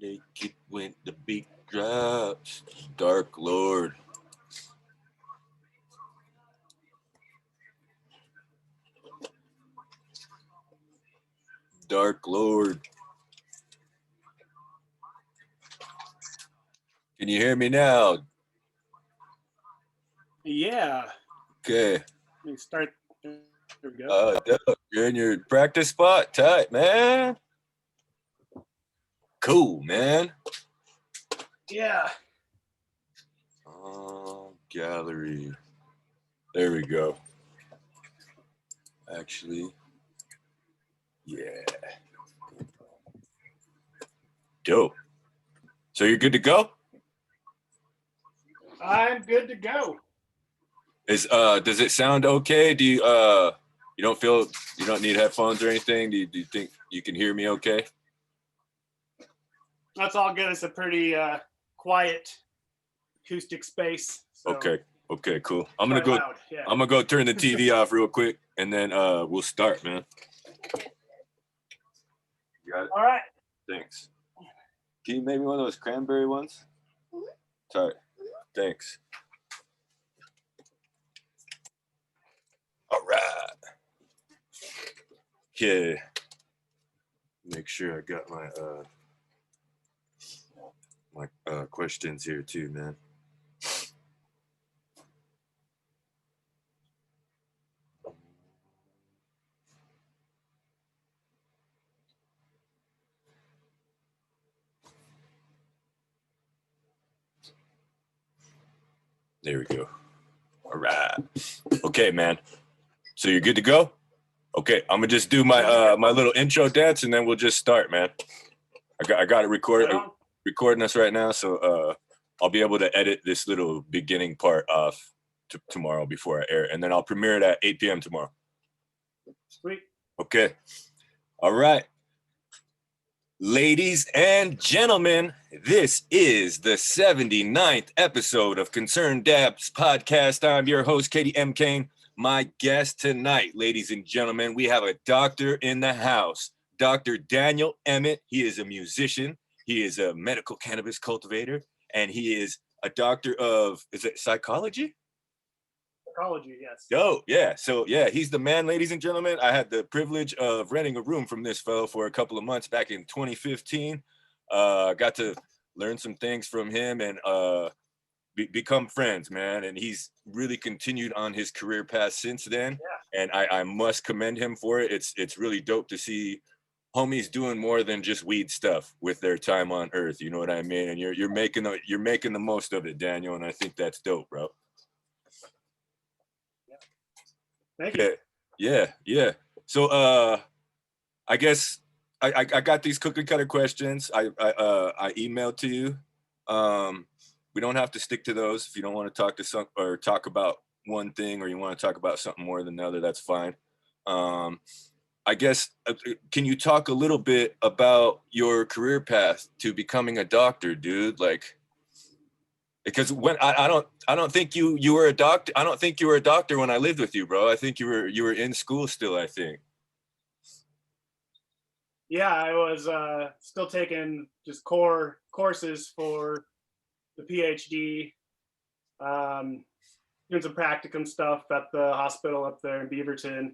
Naked when the beat drops. Dark Lord. Dark Lord. Can you hear me now? Yeah. Okay. Let me start. There we go. You're in your practice spot? Tight, man. Cool, man. Yeah. Gallery. There we go. Actually, yeah. Dope. So you're good to go? I'm good to go. Does it sound okay? Do you you don't need headphones or anything? Do you think you can hear me okay? That's all good. It's a pretty quiet acoustic space. So Okay, cool. I'm gonna go turn the TV off real quick and then we'll start, man. You got it? All right. Thanks. Can you make me one of those cranberry ones? Sorry. Thanks. All right. Okay. Make sure I got my questions here too, man. There we go. All right. Okay, man. So you're good to go? Okay, I'm gonna just do my my little intro dance and then we'll just start, man. I got it recording us right now, so I'll be able to edit this little beginning part off tomorrow before I air it, and then I'll premiere it at 8 p.m. tomorrow. Sweet. Okay. All right. Ladies and gentlemen, this is the 79th episode of Concerned Dabs Podcast. I'm your host, Katie M. Kane. My guest tonight, ladies and gentlemen, we have a doctor in the house, Dr. Daniel Emmett. He is a musician. He is a medical cannabis cultivator, and he is a doctor of, is it psychology? Psychology, yes. Oh, yeah. So, yeah, he's the man, ladies and gentlemen. I had the privilege of renting a room from this fellow for a couple of months back in 2015. Got to learn some things from him and become friends, man. And he's really continued on his career path since then. Yeah. And I must commend him for it. It's really dope to see homies doing more than just weed stuff with their time on earth. You know what I mean? And you're making the most of it, Daniel. And I think that's dope, bro. Thank you. Yeah. So I guess I got these cookie cutter questions. I emailed to you. We don't have to stick to those. If you don't want to talk about one thing, or you want to talk about something more than the other, that's fine. I guess can you talk a little bit about your career path to becoming a doctor, dude? Like, because when I don't think you were a doctor. I don't think you were a doctor when I lived with you, bro. I think you were in school still, I think. Yeah, I was still taking just core courses for the PhD, doing some practicum stuff at the hospital up there in Beaverton.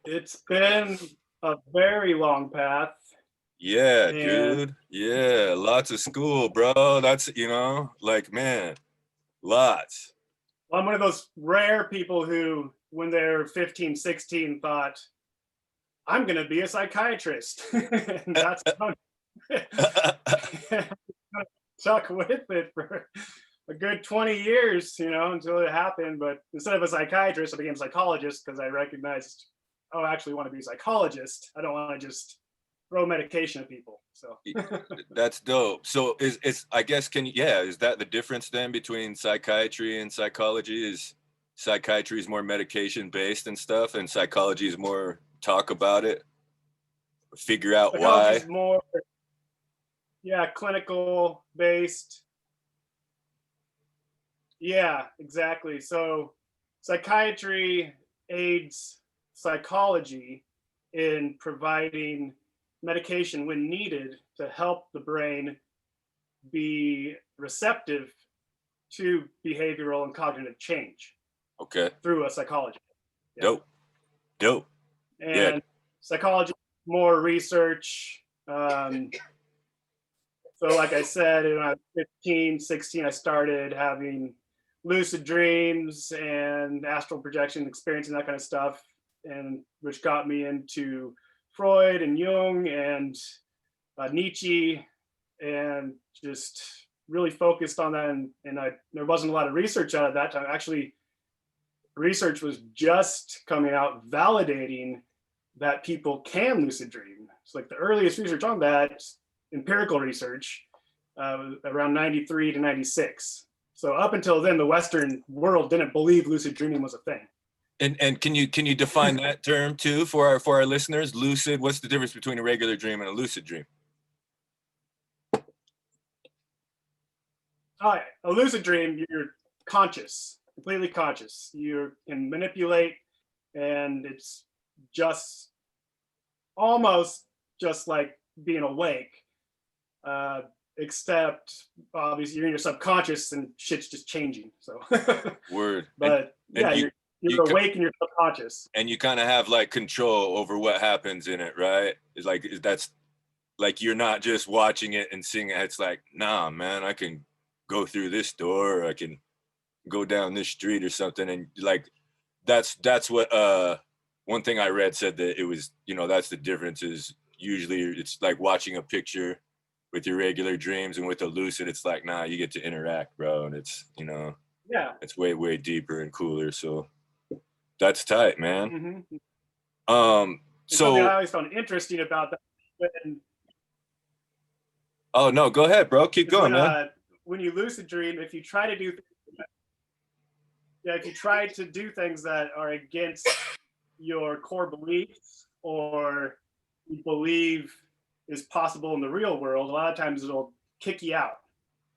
It's been a very long path. Yeah, dude. Yeah, lots of school, bro. That's, like, man, lots. Well, I'm one of those rare people who, when they're 15, 16, thought, I'm going to be a psychiatrist. And that's stuck with it for a good 20 years, until it happened. But instead of a psychiatrist, I became a psychologist because I recognized, I actually want to be a psychologist. I don't want to just throw medication at people. So that's dope. So is I guess is that the difference then between psychiatry and psychology? Is psychiatry is more medication based and stuff, and psychology is more talk about it, figure out psychology why? Is more clinical based. Yeah, exactly. So psychiatry aids psychology in providing medication when needed to help the brain be receptive to behavioral and cognitive change Okay. through a psychologist. Yeah. Dope. Yeah. And psychology, more research. So like I said, when I was 15, 16, I started having lucid dreams and astral projection, experiencing that kind of stuff, and which got me into Freud and Jung and Nietzsche, and just really focused on that. And there wasn't a lot of research out at that time. Actually, research was just coming out validating that people can lucid dream. It's like the earliest research on that, empirical research, around 93 to 96. So up until then, the Western world didn't believe lucid dreaming was a thing. And can you define that term too for our listeners? Lucid. What's the difference between a regular dream and a lucid dream? A lucid dream, you're conscious, completely conscious. You can manipulate, and it's just almost just like being awake, except obviously you're in your subconscious and shit's just changing. So Word. But and you're awake in your subconscious, and you kind of have like control over what happens in it, right? It's like that's like you're not just watching it and seeing it. It's like, nah, man, I can go through this door, or I can go down this street or something. And like that's what one thing I read said that it was, that's the difference. Is usually it's like watching a picture with your regular dreams, and with a lucid it's like, nah, you get to interact, bro, and it's it's way deeper and cooler. So that's tight, man. So so I always found interesting about that. Oh no, go ahead, bro, keep going, man. When you lucid dream, if you try to do things that are against your core beliefs, or you believe is possible in the real world, a lot of times it'll kick you out.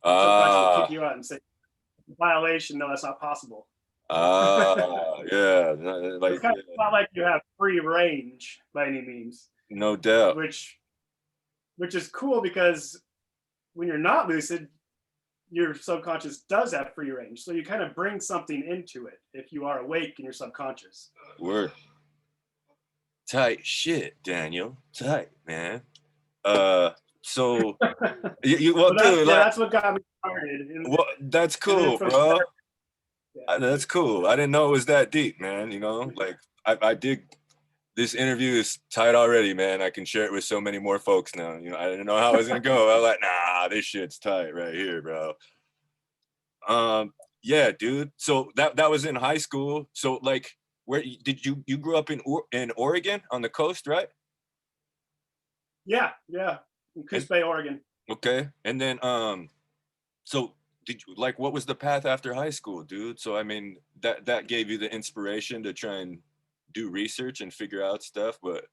It'll kick you out and say, violation, no, that's not possible. Yeah. Like, it's kind of not like you have free range by any means. No doubt. Which is cool, because when you're not lucid, your subconscious does have free range. So you kind of bring something into it if you are awake in your subconscious. Word. Tight shit, Daniel. Tight, man. So that's what got me started. Well, that's cool, bro. That's cool. I didn't know it was that deep, man. Like I dig. This interview is tight already, man. I can share it with so many more folks now. I didn't know how it was gonna go. I was like, nah, this shit's tight right here, bro. Yeah, dude. So that was in high school. So like, where did you grew up in Oregon on the coast, right? Yeah, in Coos Bay, Oregon. Okay, and then so did you what was the path after high school, dude? So I mean, that gave you the inspiration to try and do research and figure out stuff. But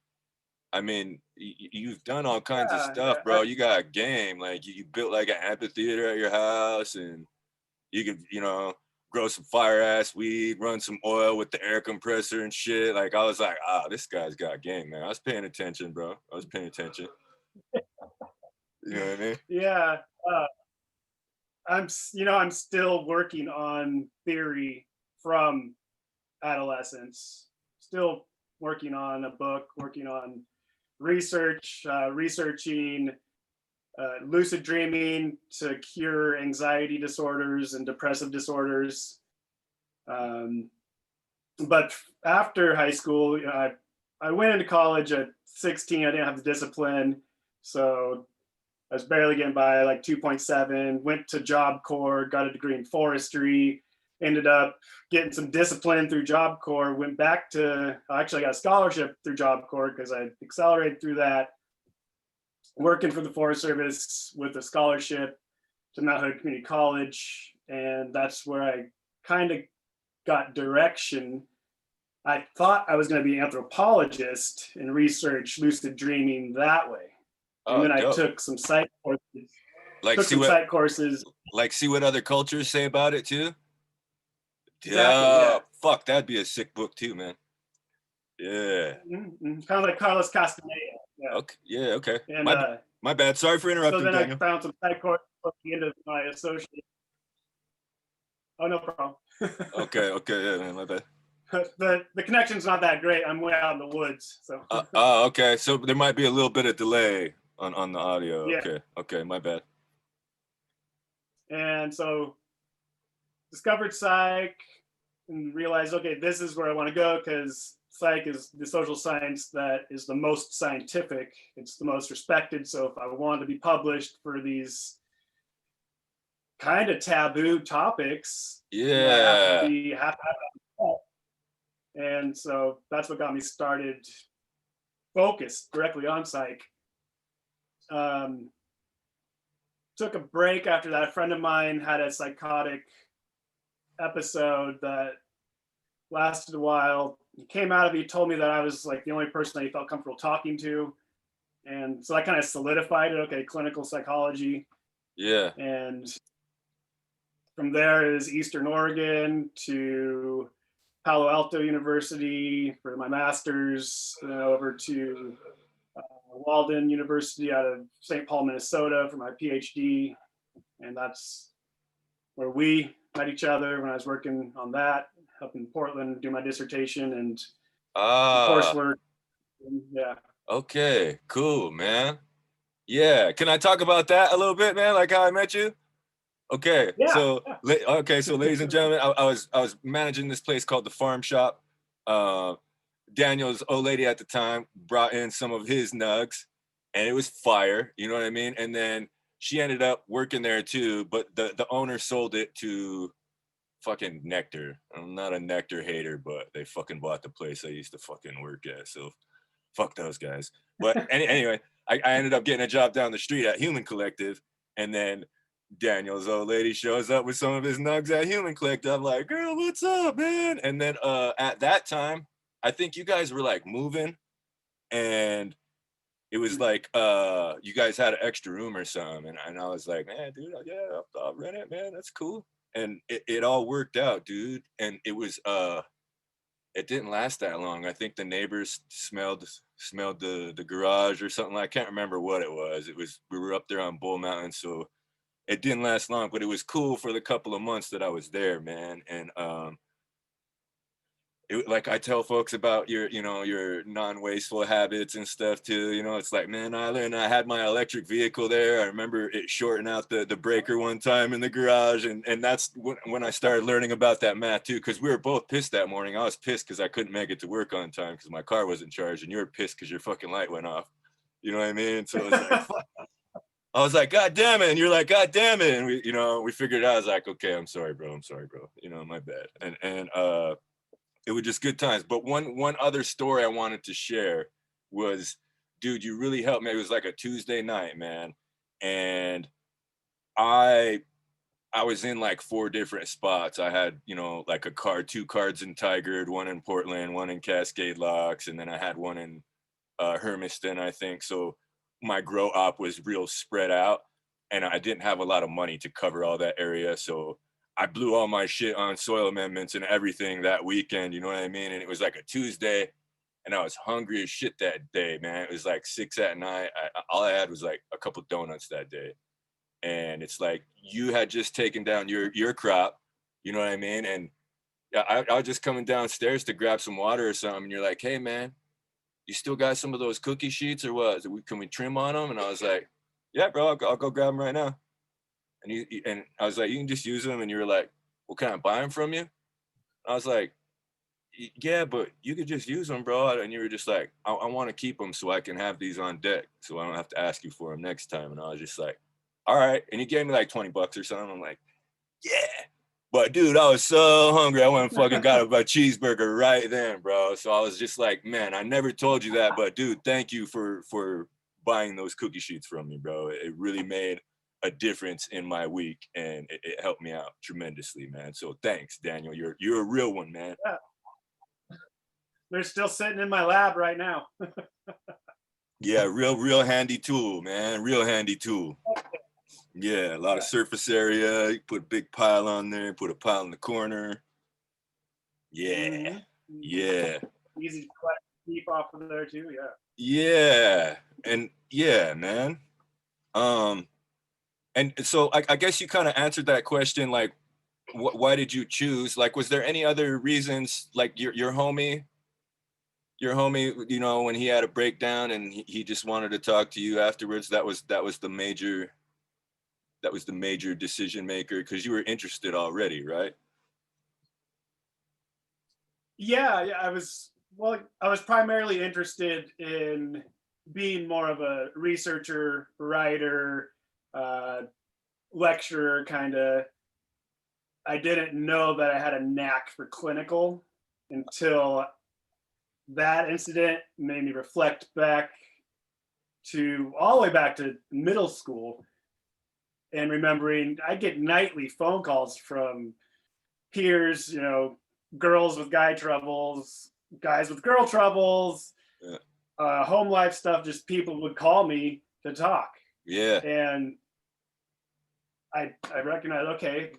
I mean, you've done all kinds of stuff, bro. You got a game. Like you built like an amphitheater at your house, and you could grow some fire ass weed, run some oil with the air compressor and shit. Like I was like, this guy's got game, man. I was paying attention, bro. I was paying attention. You know what I mean? Yeah. I'm still working on theory from adolescence. Still working on a book, working on researching lucid dreaming to cure anxiety disorders and depressive disorders. But after high school, I went into college at 16. I didn't have the discipline, so I was barely getting by, like 2.7. Went to Job Corps, got a degree in forestry. Ended up getting some discipline through Job Corps. Went back to, actually I got a scholarship through Job Corps because I accelerated through that. Working for the Forest Service with a scholarship to Mount Hood Community College. And that's where I kind of got direction. I thought I was going to be an anthropologist and research lucid dreaming that way. And then I took some psych courses. Psych courses. Like see what other cultures say about it too? Exactly, yeah. Fuck, that'd be a sick book too, man. Yeah. Mm-hmm. Kind of like Carlos Castaneda. Yeah. Okay. Yeah. Okay. And My bad. Sorry for so interrupting, then I Daniel. found some side courses at the end of my associate. Oh, no problem. Okay. Okay. Yeah, man. My bad. The connection's not that great. I'm way out in the woods, so. Okay. So there might be a little bit of delay on the audio. Yeah. Okay. Okay. My bad. And so discovered psych and realized, okay, this is where I want to go, because psych is the social science that is the most scientific. It's the most respected. So if I want to be published for these kind of taboo topics, Yeah. I have to have that. And so that's what got me started focused directly on psych. Took a break after that. A friend of mine had a psychotic episode that lasted a while. He came out of it, he told me that I was like the only person that he felt comfortable talking to. And so that kind of solidified it. Okay, clinical psychology. Yeah. And from there is Eastern Oregon to Palo Alto University for my master's, over to Walden University out of St. Paul, Minnesota for my PhD. And that's where we met each other when I was working on that up in Portland, do my dissertation and coursework. And, yeah. Okay, cool, man. Yeah, can I talk about that a little bit, man? Like how I met you? Okay, Yeah, so yeah. ladies and gentlemen, I was managing this place called the Farm Shop. Daniel's old lady at the time brought in some of his nugs, and it was fire. You know what I mean? And then she ended up working there too, but the owner sold it to fucking Nectar. I'm not a Nectar hater, but they fucking bought the place I used to fucking work at. So fuck those guys. But anyway, I ended up getting a job down the street at Human Collective, and then Daniel's old lady shows up with some of his nugs at Human Collective. I'm like, girl, what's up, man? And then at that time, I think you guys were like moving, and it was like you guys had an extra room or something, and I was like, man, dude, yeah, I'll rent it, man. That's cool. And it all worked out, dude. And it was it didn't last that long. I think the neighbors smelled the garage or something. I can't remember what it was. We were up there on Bull Mountain, so it didn't last long, but it was cool for the couple of months that I was there, man. And like I tell folks about your non-wasteful habits and stuff too. It's like, man, I had my electric vehicle there. I remember it shorting out the breaker one time in the garage, and that's when I started learning about that math too. Because we were both pissed that morning. I was pissed because I couldn't make it to work on time because my car wasn't charged, and you were pissed because your fucking light went off. You know what I mean? So it was like, fuck. I was like, God damn it. And you're like, God damn it. And we figured it out. I was like, okay, I'm sorry, bro. My bad. And it was just good times. But one other story I wanted to share was, dude, you really helped me. It was like a Tuesday night, man. And I was in like 4 different spots. I had, like 2 cards in Tigard, one in Portland, one in Cascade Locks, and then I had one in Hermiston, I think. So my grow op was real spread out, and I didn't have a lot of money to cover all that area. So I blew all my shit on soil amendments and everything that weekend, you know what I mean? And it was like a Tuesday, and I was hungry as shit that day, man. It was like 6 at night. All I had was like a couple donuts that day. And it's like, you had just taken down your crop, you know what I mean? And I was just coming downstairs to grab some water or something, and you're like, hey, man, you still got some of those cookie sheets or what? Can we trim on them? And I was like, yeah, bro, I'll go grab them right now. And I was like, you can just use them. And you were like, well, can I buy them from you? I was like, yeah, but you could just use them, bro. And you were just like, I want to keep them so I can have these on deck, so I don't have to ask you for them next time. And I was just like, all right. And you gave me like $20 or something. I'm like, yeah. But dude, I was so hungry. I went and fucking got a cheeseburger right then, bro. So I was just like, man, I never told you that, but dude, thank you for buying those cookie sheets from me, bro. It really made a difference in my week, and it helped me out tremendously, man. So thanks, Daniel. You're a real one, man. Yeah. They're still sitting in my lab right now. Yeah, real handy tool, man. Real handy tool. Yeah, a lot of surface area. You put a big pile on there, put a pile in the corner. Yeah. Mm-hmm. Yeah. Easy to collect, keep off of there too, yeah. Yeah. And yeah, man. And so I guess you kind of answered that question, like, why did you choose? Like, was there any other reasons? Like your homie, you know, when he had a breakdown and he just wanted to talk to you afterwards. That was the major decision maker because you were interested already, right? Yeah, I was primarily interested in being more of a researcher, writer, uh, lecturer kind of. I didn't know that I had a knack for clinical until that incident made me reflect back to all the way back to middle school and remembering I get nightly phone calls from peers, you know, girls with guy troubles, guys with girl troubles, Yeah. home life stuff. Just people would call me to talk, Yeah. and I recognize, okay,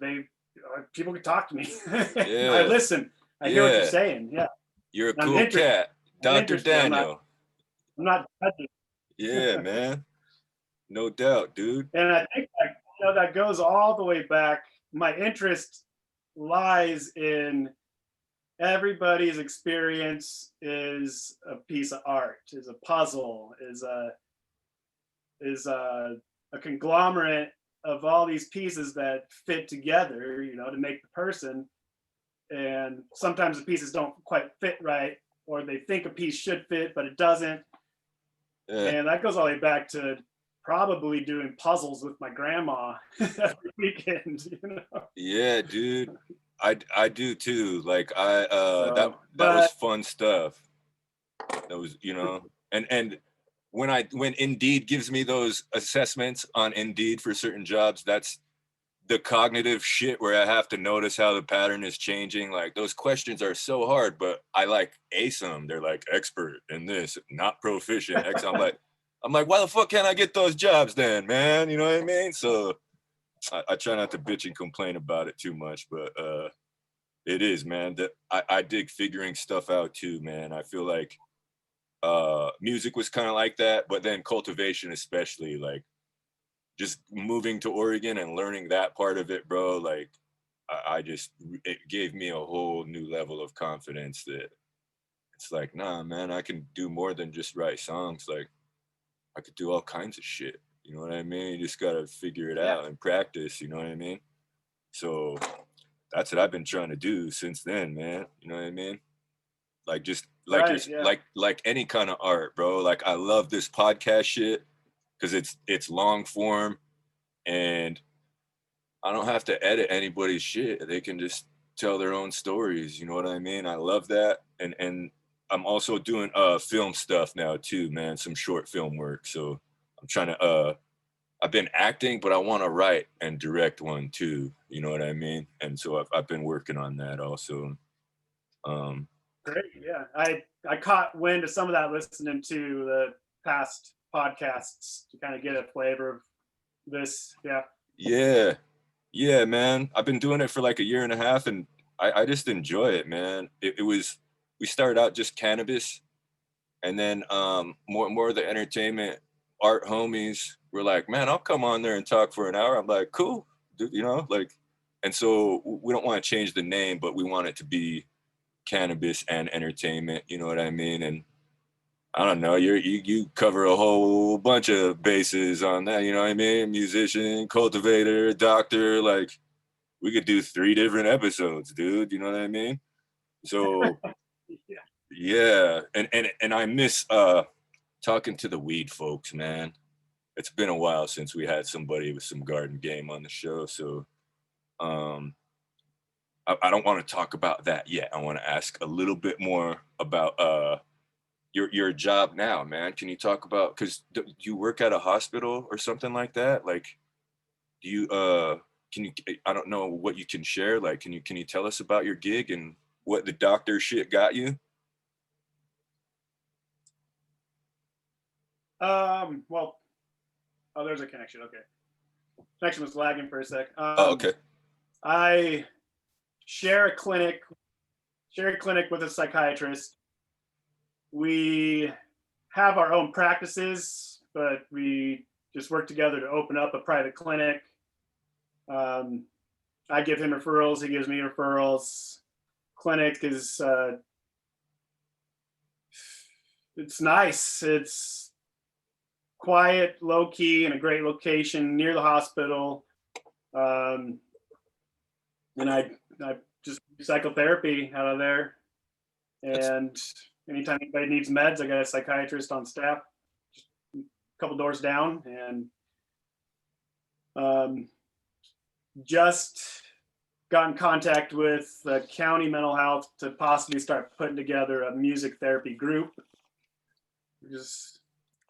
people can talk to me. I Yeah. listen. I hear what you're Yeah. saying. Yeah, You're a I'm cool interested. cat. Dr. I'm not. Daniel. I'm not judging. Yeah, man. No doubt, dude. And I think that goes all the way back. My interest lies in everybody's experience is a piece of art, is a puzzle, is a conglomerate of all these pieces that fit together, you know, to make the person. And sometimes the pieces don't quite fit right, or they think a piece should fit, but it doesn't. Yeah. And that goes all the way back to probably doing puzzles with my grandma every weekend, you know. Yeah, dude. I do too. Like that So, that was but fun stuff. That was, you know, and when Indeed gives me those assessments on Indeed for certain jobs, that's the cognitive shit where I have to notice how the pattern is changing. Like those questions are so hard, but I like ace them. They're like expert in this, not proficient. I'm like, why the fuck can't I get those jobs then, man? You know what I mean? So I try not to bitch and complain about it too much, but it is, man. That I dig figuring stuff out too, man. I feel like music was kind of like that, but then cultivation especially, like just moving to Oregon and learning that part of it, bro. Like I just, it gave me a whole new level of confidence that it's like, nah, man, I can do more than just write songs. Like I could do all kinds of shit. You know what I mean? You just gotta figure it yeah, out and practice. You know what I mean? So that's what I've been trying to do since then, man. You know what I mean? Like just like you're right, yeah, like any kind of art, bro. Like I love this podcast shit because it's long form and I don't have to edit anybody's shit. They can just tell their own stories. You know what I mean? I love that. And I'm also doing film stuff now too, man. Some short film work. So I'm trying to I've been acting, but I want to write and direct one too. You know what I mean? And so I've been working on that also. Um, great, yeah. I caught wind of some of that listening to the past podcasts to kind of get a flavor of this. Yeah, yeah, yeah, man. I've been doing it for like a year and a half, and I just enjoy it, man. It was we started out just cannabis, and then more of the entertainment art homies were like, man, I'll come on there and talk for an hour. I'm like, cool, dude, you know, like, and so we don't want to change the name, but we want it to be cannabis and entertainment. You know what I mean? And I don't know, you cover a whole bunch of bases on that. You know what I mean? Musician, cultivator, doctor. Like we could do 3 different episodes, dude. You know what I mean? So yeah, yeah, and I miss talking to the weed folks, man. It's been a while since we had somebody with some garden game on the show, so um, I don't want to talk about that yet. I want to ask a little bit more about your job now, man. Can you talk about because do you work at a hospital or something like that? Like, do you can you? I don't know what you can share. Like, can you tell us about your gig and what the doctor shit got you? well, oh, there's a connection. Okay, connection was lagging for a sec. Oh, okay. I share a clinic with a psychiatrist. We have our own practices, but we just work together to open up a private clinic. I give him referrals, he gives me referrals. Clinic is it's nice. It's quiet, low key, in a great location near the hospital. And I just do psychotherapy out of there. And anytime anybody needs meds, I got a psychiatrist on staff, just a couple doors down. And just got in contact with the county mental health to possibly start putting together a music therapy group, which is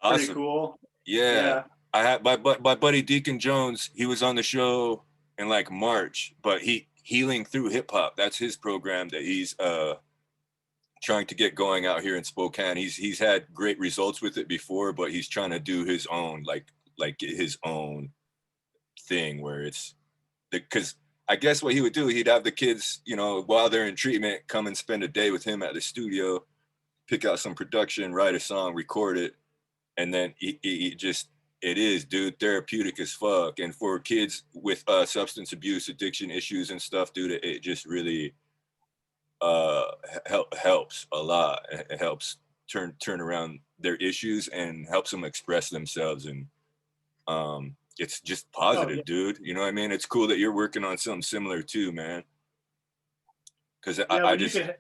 pretty Awesome. cool. Yeah. I had my buddy Deacon Jones. He was on the show in like March, but healing through hip hop. That's his program that he's trying to get going out here in Spokane. He's had great results with it before, but he's trying to do his own like his own thing where it's because I guess what he would do, he'd have the kids, you know, while they're in treatment, come and spend a day with him at the studio, pick out some production, write a song, record it, and then he just, it is, dude, therapeutic as fuck. And for kids with substance abuse, addiction issues and stuff, dude, it just really helps a lot. It helps turn around their issues and helps them express themselves. And it's just positive, dude. You know what I mean? It's cool that you're working on something similar too, man. Because I just you could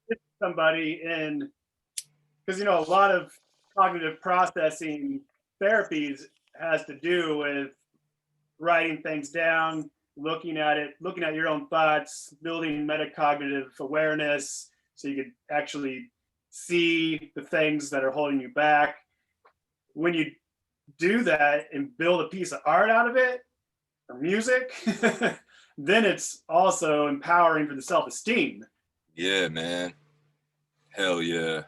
hit somebody in, because you know a lot of cognitive processing therapies has to do with writing things down, looking at your own thoughts, building metacognitive awareness, so you could actually see the things that are holding you back. When you do that and build a piece of art out of it or music, then it's also empowering for the self-esteem. Yeah, man. Hell yeah.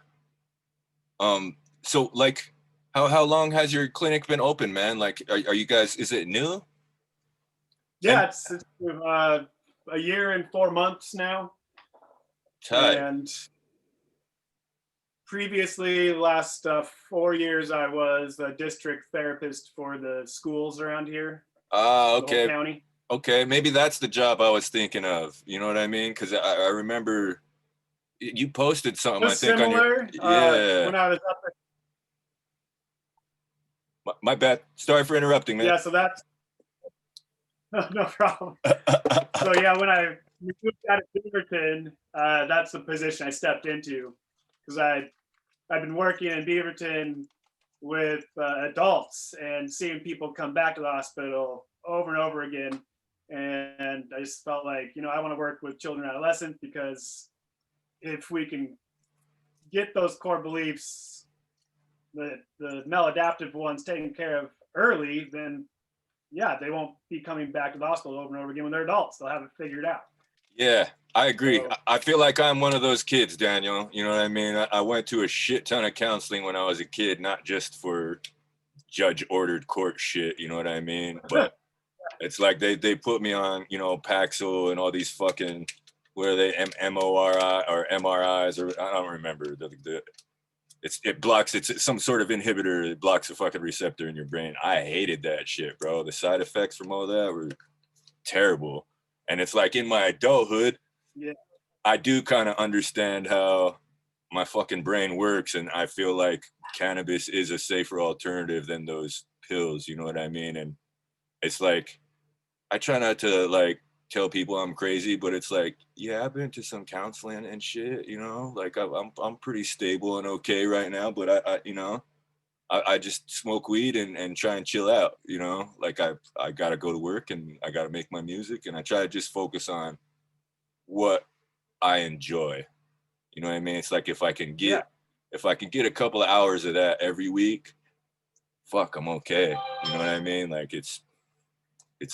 So like how long has your clinic been open, man? Like are you guys, is it new? Yeah, it's a year and 4 months now. Tight. And previously, the last 4 years, I was a district therapist for the schools around here. Okay. The whole county. Okay, maybe that's the job I was thinking of. You know what I mean? Because I remember you posted something, I think, similar, on your when I was up there. My bad. Sorry for interrupting, man. Yeah, so that's no problem. So yeah, when I moved out of Beaverton, that's the position I stepped into, because I've been working in Beaverton with adults and seeing people come back to the hospital over and over again. And I just felt like, you know, I want to work with children and adolescents, because if we can get those core beliefs, the maladaptive ones, taken care of early, then yeah, they won't be coming back to the hospital over and over again when they're adults. They'll have it figured out. Yeah, I agree. So, I feel like I'm one of those kids, Daniel. You know what I mean? I went to a shit ton of counseling when I was a kid, not just for judge ordered court shit, you know what I mean? But it's like they put me on, you know, Paxil and all these fucking, what are they, MORI or MRIs, or I don't remember. It blocks, it's some sort of inhibitor. It blocks a fucking receptor in your brain. I hated that shit, bro. The side effects from all that were terrible. And it's like in my adulthood, yeah, I do kind of understand how my fucking brain works, and I feel like cannabis is a safer alternative than those pills, you know what I mean? And it's like, I try not to like tell people I'm crazy, but it's like, yeah, I've been to some counseling and shit, you know, like I'm pretty stable and okay right now, but I you know, I just smoke weed and try and chill out, you know, like I gotta go to work and I gotta make my music, and I try to just focus on what I enjoy. You know what I mean? It's like if I can get a couple of hours of that every week, fuck, I'm okay. You know what I mean? Like it's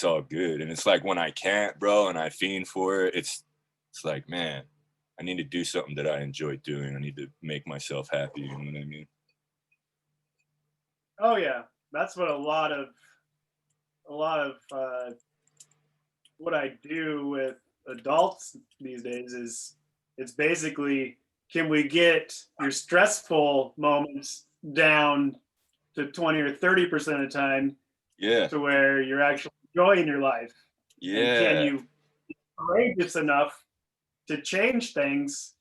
all good. And it's like when I can't, bro, and I fiend for it, it's like, man, I need to do something that I enjoy doing. I need to make myself happy. You know what I mean? oh yeah, that's what a lot of what I do with adults these days is, it's basically, can we get your stressful moments down to 20 or 30% of the time, Yeah. to where you're actually enjoying your life. Yeah. And can you be courageous enough to change things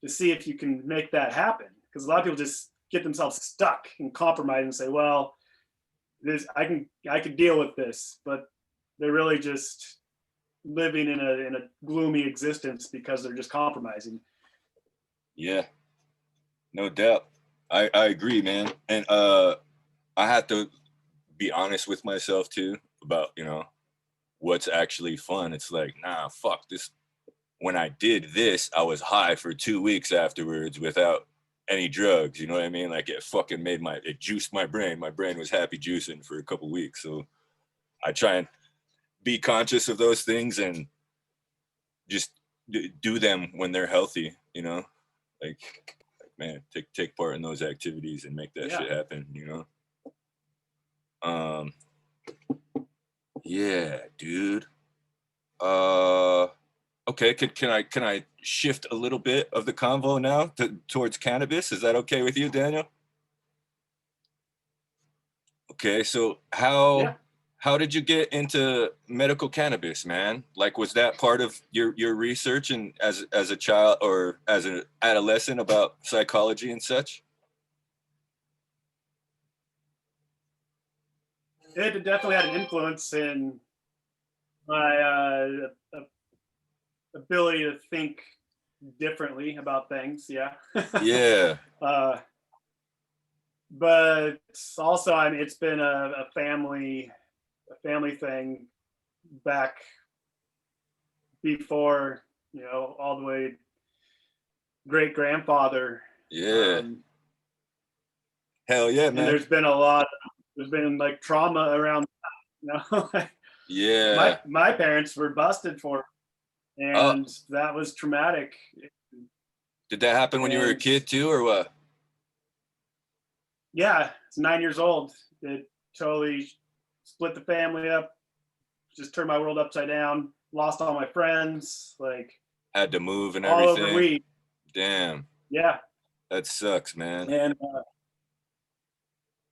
to see if you can make that happen? Because a lot of people just get themselves stuck and compromise and say, well, this I can deal with this, but they're really just living in a gloomy existence because they're just compromising. Yeah, no doubt. I agree, man. And I have to be honest with myself too about, you know, what's actually fun. It's like, nah, fuck this. When I did this, I was high for 2 weeks afterwards without any drugs. You know what I mean? Like it fucking it juiced my brain. My brain was happy juicing for a couple weeks. So I try and be conscious of those things and just do them when they're healthy, you know? Like man, take part in those activities and make that shit happen, you know? Yeah, dude. Okay, can I shift a little bit of the convo now towards cannabis? Is that okay with you, Daniel? Okay, so how did you get into medical cannabis, man? Like, was that part of your research and as a child or as an adolescent about psychology and such? It definitely had an influence in my ability to think differently about things. Yeah. Yeah. But also, I mean, it's been a family thing back before, you know, all the way great grandfather. Yeah. Hell yeah, man. And there's been like trauma around that, you know? Yeah. My parents were busted for it, and that was traumatic. Did that happen when you were a kid too, or what? Yeah, it's 9 years old. It totally split the family up, just turned my world upside down, lost all my friends, like had to move and all everything. Over weed. Damn. Yeah. That sucks, man.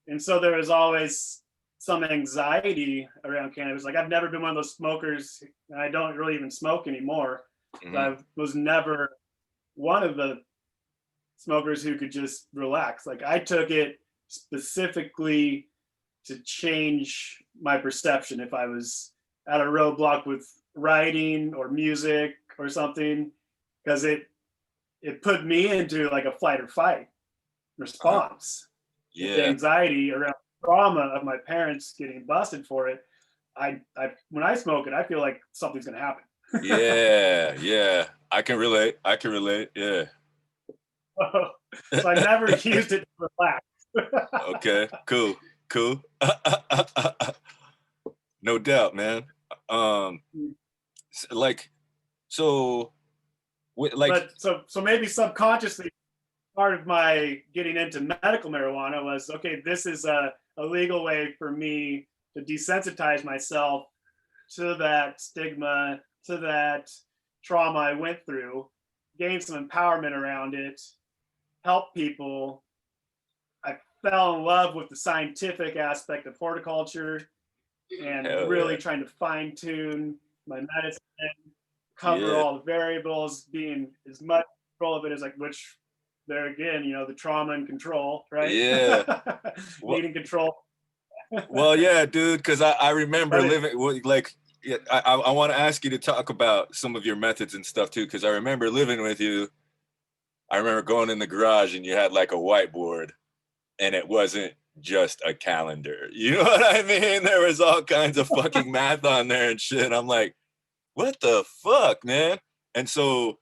And so there was always some anxiety around cannabis. Like I've never been one of those smokers, and I don't really even smoke anymore. Mm-hmm. I was never one of the smokers who could just relax. Like I took it specifically to change my perception if I was at a roadblock with writing or music or something, because it put me into like a flight or fight response. The anxiety around the trauma of my parents getting busted for it. I when I smoke it, I feel like something's gonna happen. Yeah. I can relate. Yeah. So I never used it to relax. Okay, cool. No doubt, man. Like, so maybe subconsciously part of my getting into medical marijuana was, okay, this is a legal way for me to desensitize myself to that stigma, to that trauma I went through, gain some empowerment around it, help people. I fell in love with the scientific aspect of horticulture and really trying to fine tune my medicine, cover all the variables, being as much control of it as which there again, you know, the trauma and control, right? Yeah. Needing control. Well, yeah, dude, because I remember living, like, I want to ask you to talk about some of your methods and stuff too, because I remember living with you. I remember going in the garage and you had like a whiteboard and it wasn't just a calendar. You know what I mean? There was all kinds of fucking math on there and shit. I'm like, what the fuck, man? And so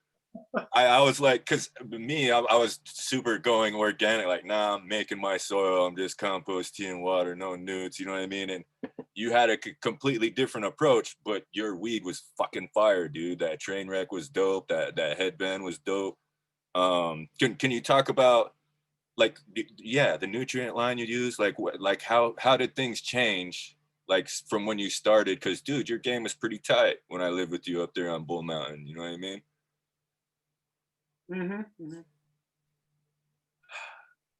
I was like, because me, I was super going organic, like, nah, I'm making my soil, I'm just compost, tea and water, no newts, you know what I mean? And you had a completely different approach, but your weed was fucking fire, dude. That train wreck was dope. That headband was dope. Can you talk about, like, the nutrient line you use? Like how did things change, like, from when you started? Because, dude, your game was pretty tight when I lived with you up there on Bull Mountain, you know what I mean?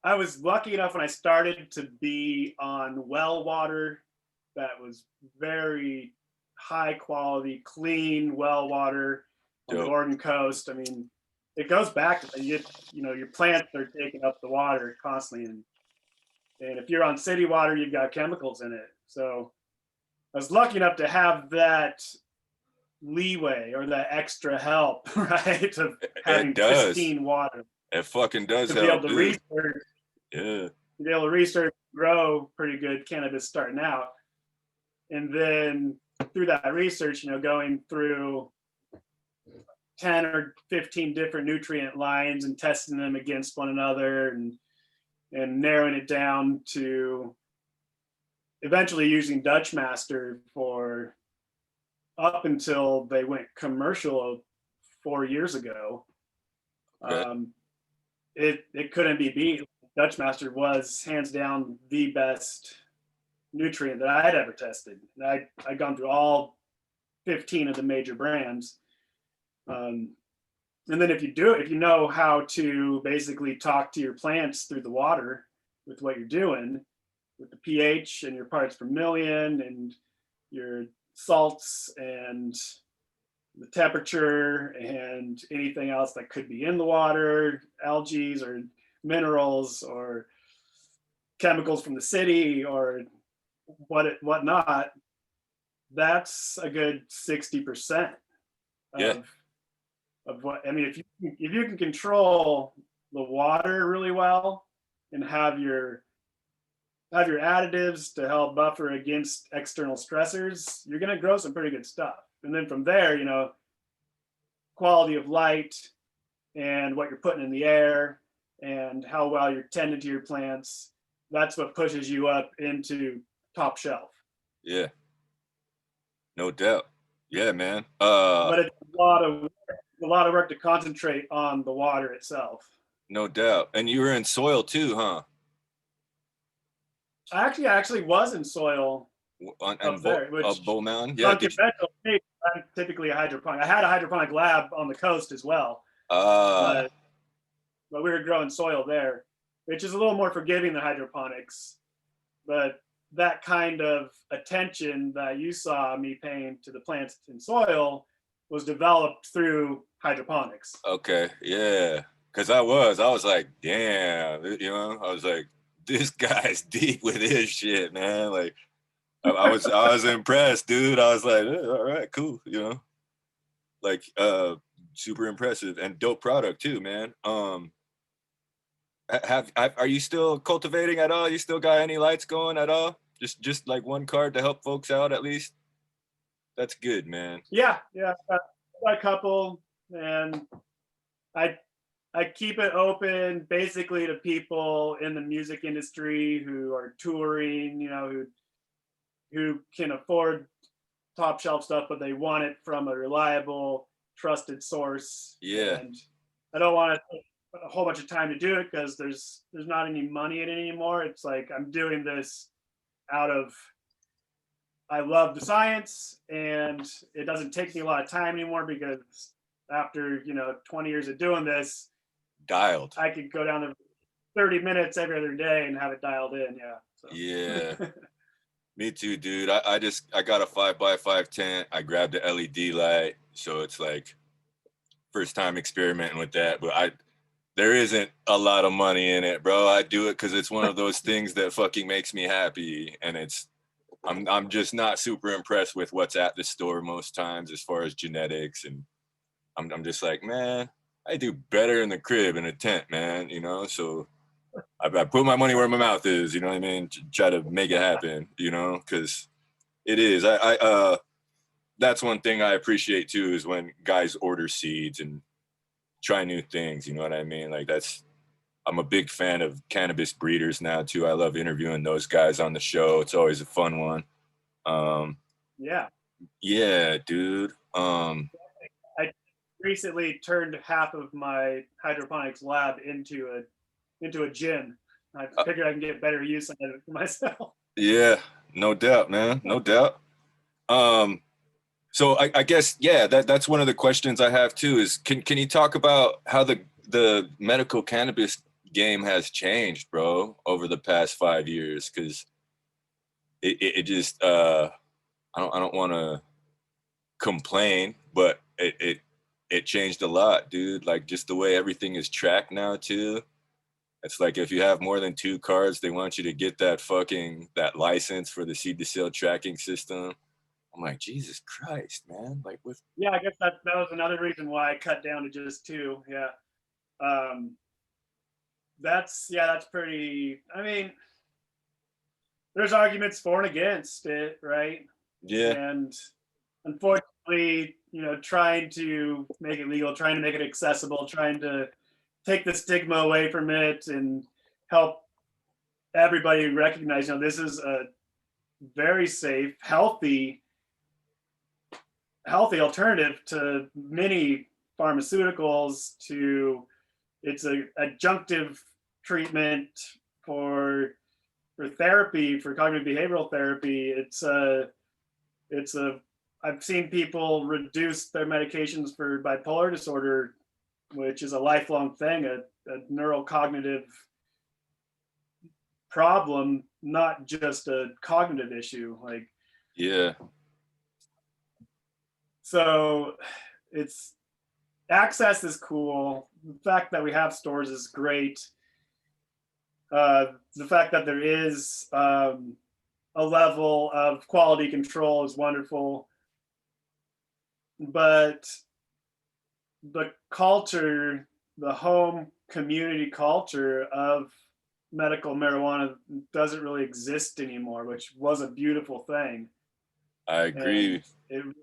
I was lucky enough when I started to be on well water that was very high quality, clean well water on the Dope. Oregon coast. I mean, it goes back to you know, your plants are taking up the water constantly, and if you're on city water, you've got chemicals in it. So I was lucky enough to have that leeway or that extra help, right? Of having It does. pristine water. It fucking does To be able help, to dude. research, Yeah. to be able to research, grow pretty good cannabis starting out. And then through that research, you know, going through 10 or 15 different nutrient lines and testing them against one another and narrowing it down to eventually using Dutch Master for up until they went commercial 4 years ago. Okay. It couldn't be beat. Dutch Master was hands down the best nutrient that I had ever tested. And I'd gone through all 15 of the major brands. And then if you know how to basically talk to your plants through the water with what you're doing, with the pH and your parts per million and your salts and the temperature and anything else that could be in the water, algae or minerals or chemicals from the city or whatnot, that's a good 60% Yeah. of what I mean. If you can control the water really well and have your additives to help buffer against external stressors, you're going to grow some pretty good stuff. And then from there, you know, quality of light and what you're putting in the air and how well you're tending to your plants, that's what pushes you up into top shelf. Yeah. No doubt. Yeah, man. But it's a lot of work to concentrate on the water itself. No doubt. And you were in soil too, huh? I actually was in soil On there, which Bull Mountain. Yeah. I'm typically a hydroponic. I had a hydroponic lab on the coast as well, but we were growing soil there, which is a little more forgiving than hydroponics. But that kind of attention that you saw me paying to the plants in soil was developed through hydroponics. Okay. Yeah. Cause I was like, damn, you know, I was like, this guy's deep with his shit, man. Like I was impressed, dude. I was like, all right, cool, you know. Like super impressive and dope product too, man. Are you still cultivating at all? You still got any lights going at all? Just like one card to help folks out at least. That's good, man. Yeah, a couple, and I keep it open basically to people in the music industry who are touring, you know, who can afford top shelf stuff, but they want it from a reliable, trusted source. Yeah. And I don't want to take a whole bunch of time to do it because there's not any money in it anymore. It's like I'm doing this out of I love the science, and it doesn't take me a lot of time anymore because after 20 years of doing this, Dialed. I could go down to 30 minutes every other day and have it dialed in. Yeah. So. Yeah. Me too, dude. I got a 5x5 tent. I grabbed the LED light, so it's like first time experimenting with that. But there isn't a lot of money in it, bro. I do it because it's one of those things that fucking makes me happy, and I'm just not super impressed with what's at the store most times as far as genetics, and I'm just like, man, I do better in the crib in a tent, man. You know, so. I put my money where my mouth is, you know what I mean? Try to make it happen, you know, because it is. That's one thing I appreciate too, is when guys order seeds and try new things, you know what I mean? Like I'm a big fan of cannabis breeders now too. I love interviewing those guys on the show. It's always a fun one. Yeah, dude. I recently turned half of my hydroponics lab into a gym. I figured I can get better use out of it for myself. Yeah, no doubt, man. No doubt. So I guess, yeah, that's one of the questions I have too, is can you talk about how the medical cannabis game has changed, bro, over the past 5 years, because it just I don't want to complain, but it changed a lot, dude. Like just the way everything is tracked now too. It's like if you have more than 2 cards, they want you to get that license for the seed to sale tracking system. I'm like, Jesus Christ, man. Like with Yeah, I guess that was another reason why I cut down to just 2. Yeah. That's pretty, I mean, there's arguments for and against it, right? yeah, And unfortunately, trying to make it legal, trying to make it accessible, trying to take the stigma away from it and help everybody recognize, this is a very safe, healthy alternative to many pharmaceuticals. It's a adjunctive treatment for therapy, for cognitive behavioral therapy. I've seen people reduce their medications for bipolar disorder, which is a lifelong thing, a neurocognitive problem, not just a cognitive issue. Like, yeah, so it's access is cool. The fact that we have stores is great. The fact that there is a level of quality control is wonderful. But the culture, the home community culture of medical marijuana doesn't really exist anymore, which was a beautiful thing. I agree. And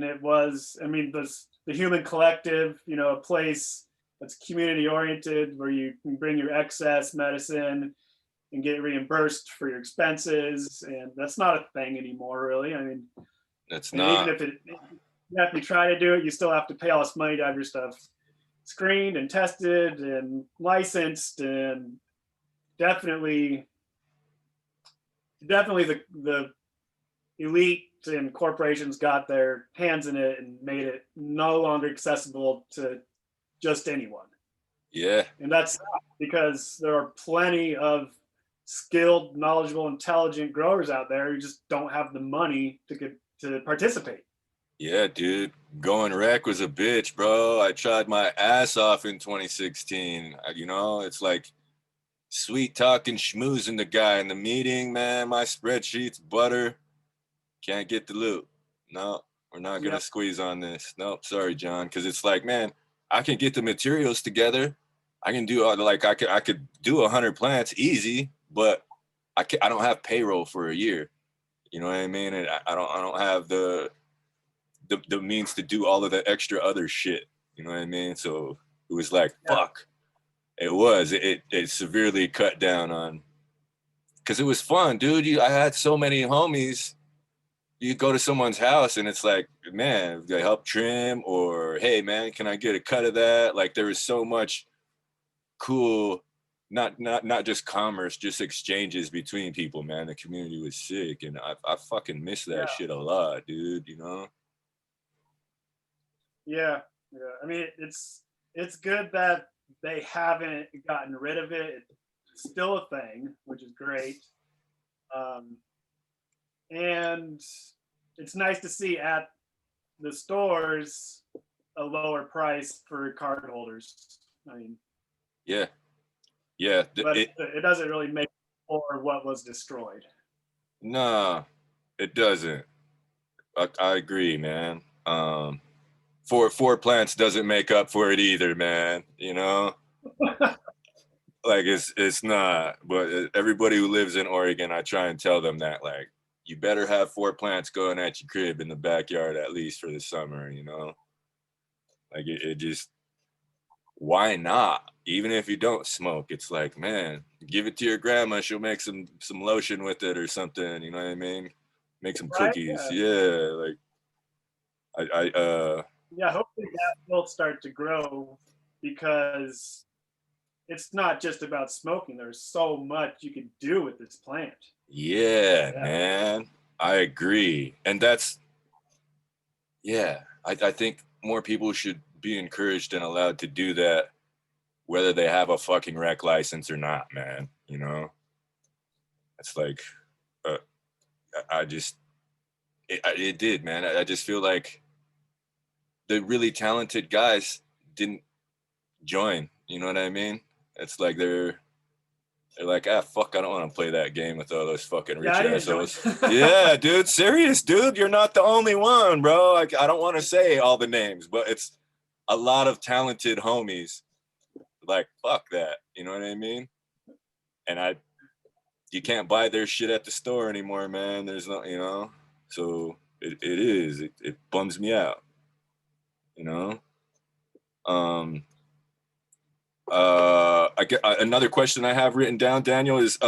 it was, I mean, the human collective, a place that's community oriented where you can bring your excess medicine and get reimbursed for your expenses. And that's not a thing anymore, really. I mean, That's and not. even if you try to do it, you still have to pay all this money to have your stuff screened and tested and licensed. And definitely the elite and corporations got their hands in it and made it no longer accessible to just anyone. Yeah. And that's because there are plenty of skilled, knowledgeable, intelligent growers out there who just don't have the money to participate. Yeah, dude. Going rec was a bitch, bro. I tried my ass off in 2016. It's like sweet talking, schmoozing the guy in the meeting, man. My spreadsheet's butter. Can't get the loot. No, we're not going to squeeze on this. Nope, sorry, John. Because it's like, man, I can get the materials together. I can do I could do 100 plants easy, but I don't have payroll for a year. You know what I mean? And I don't have the means to do all of the extra other shit. You know what I mean? So it was like, fuck. It severely cut down on, because it was fun, dude. I had so many homies. You go to someone's house and it's like, man, they help trim, or hey, man, can I get a cut of that? Like there was so much cool, not just commerce, just exchanges between people, man. The community was sick, and I fucking miss that shit a lot, dude. Yeah. I mean, it's good that they haven't gotten rid of it. It's still a thing, which is great. And it's nice to see at the stores a lower price for card holders. I mean, yeah. But it doesn't really make for what was destroyed. Nah, it doesn't. I agree, man. Four plants doesn't make up for it either, man. Like it's not. But everybody who lives in Oregon, I try and tell them that, like, you better have 4 plants going at your crib in the backyard at least for the summer. Like it just, why not? Even if you don't smoke, it's like, man, give it to your grandma. She'll make some lotion with it or something. You know what I mean? Make some cookies. Yeah. Like yeah, hopefully that will start to grow, because it's not just about smoking. There's so much you can do with this plant. Yeah, man. I agree. And that's, I think more people should be encouraged and allowed to do that whether they have a fucking rec license or not, man. You know, it's like, I just, it did, man. I just feel like the really talented guys didn't join. You know what I mean? It's like they're like, ah, fuck, I don't want to play that game with all those fucking rich assholes. Yeah, dude, serious, dude. You're not the only one, bro. Like, I don't want to say all the names, but it's a lot of talented homies. Like, fuck that. You know what I mean? And you can't buy their shit at the store anymore, man. There's no, you know, so it bums me out, you know? I get another question I have written down, Daniel, is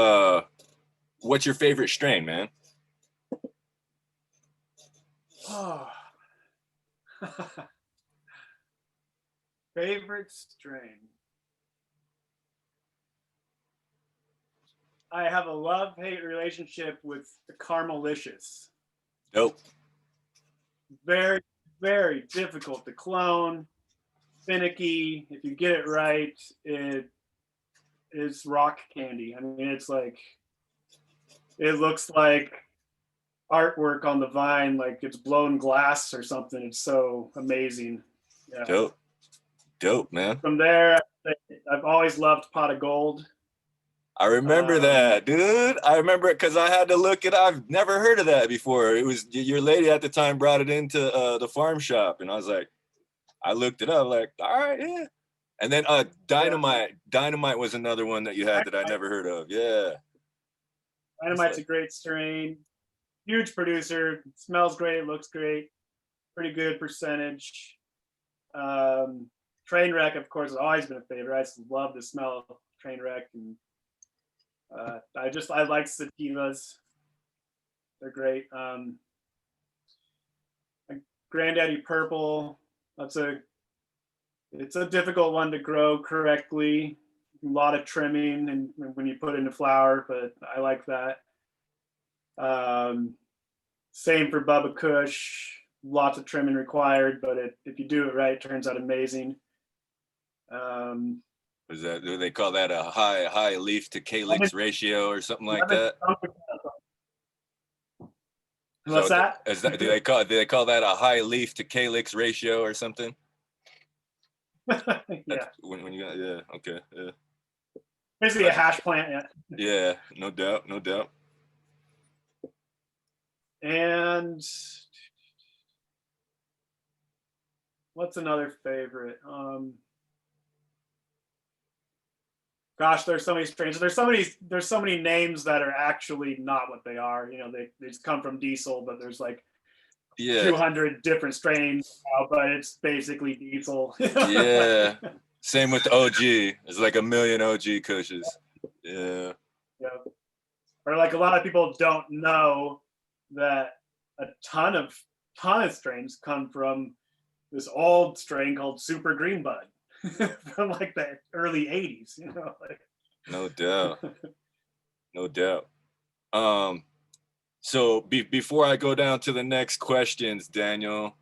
what's your favorite strain, man? Oh. Favorite strain. I have a love-hate relationship with the Caramelicious. Nope. Very, very difficult to clone. Finicky. If you get it right, it is rock candy. I mean, it's like, it looks like artwork on the vine, like it's blown glass or something. It's so amazing. Yeah. Dope, man. From there, I've always loved Pot of Gold. I remember that, dude. I remember it because I had to look it. I've never heard of that before. It was your lady at the time brought it into the farm shop, and I was like, I looked it up, like, all right, yeah. And then Dynamite. Yeah. Dynamite was another one that you had that I never heard of. Yeah. Dynamite's a great strain. Huge producer. Smells great. Looks great. Pretty good percentage. Trainwreck, of course, has always been a favorite. I just love the smell of Trainwreck, and I like sativas. They're great. Granddaddy Purple. It's a difficult one to grow correctly. A lot of trimming and when you put it into flower, but I like that. Same for Bubba Kush. Lots of trimming required, but if you do it right, it turns out amazing. Is that, do they call that a high leaf to calyx ratio or something like that? What's so that? Do they call that a high leaf to calyx ratio or something? Yeah. When you got, yeah, okay, yeah. Basically a hash plant, yeah. Yeah, no doubt, no doubt. And what's another favorite? Gosh, there's so many strains. There's so many names that are actually not what they are. You know, they just come from diesel, but there's like 200 different strains now, but it's basically diesel. Yeah. Same with the OG. There's like a million OG Kushes. Yeah. Yeah. Or like a lot of people don't know that a ton of strains come from this old strain called Super Green Bud from like the early 80s, you know, like. No doubt. No doubt. So before I go down to the next questions, Daniel,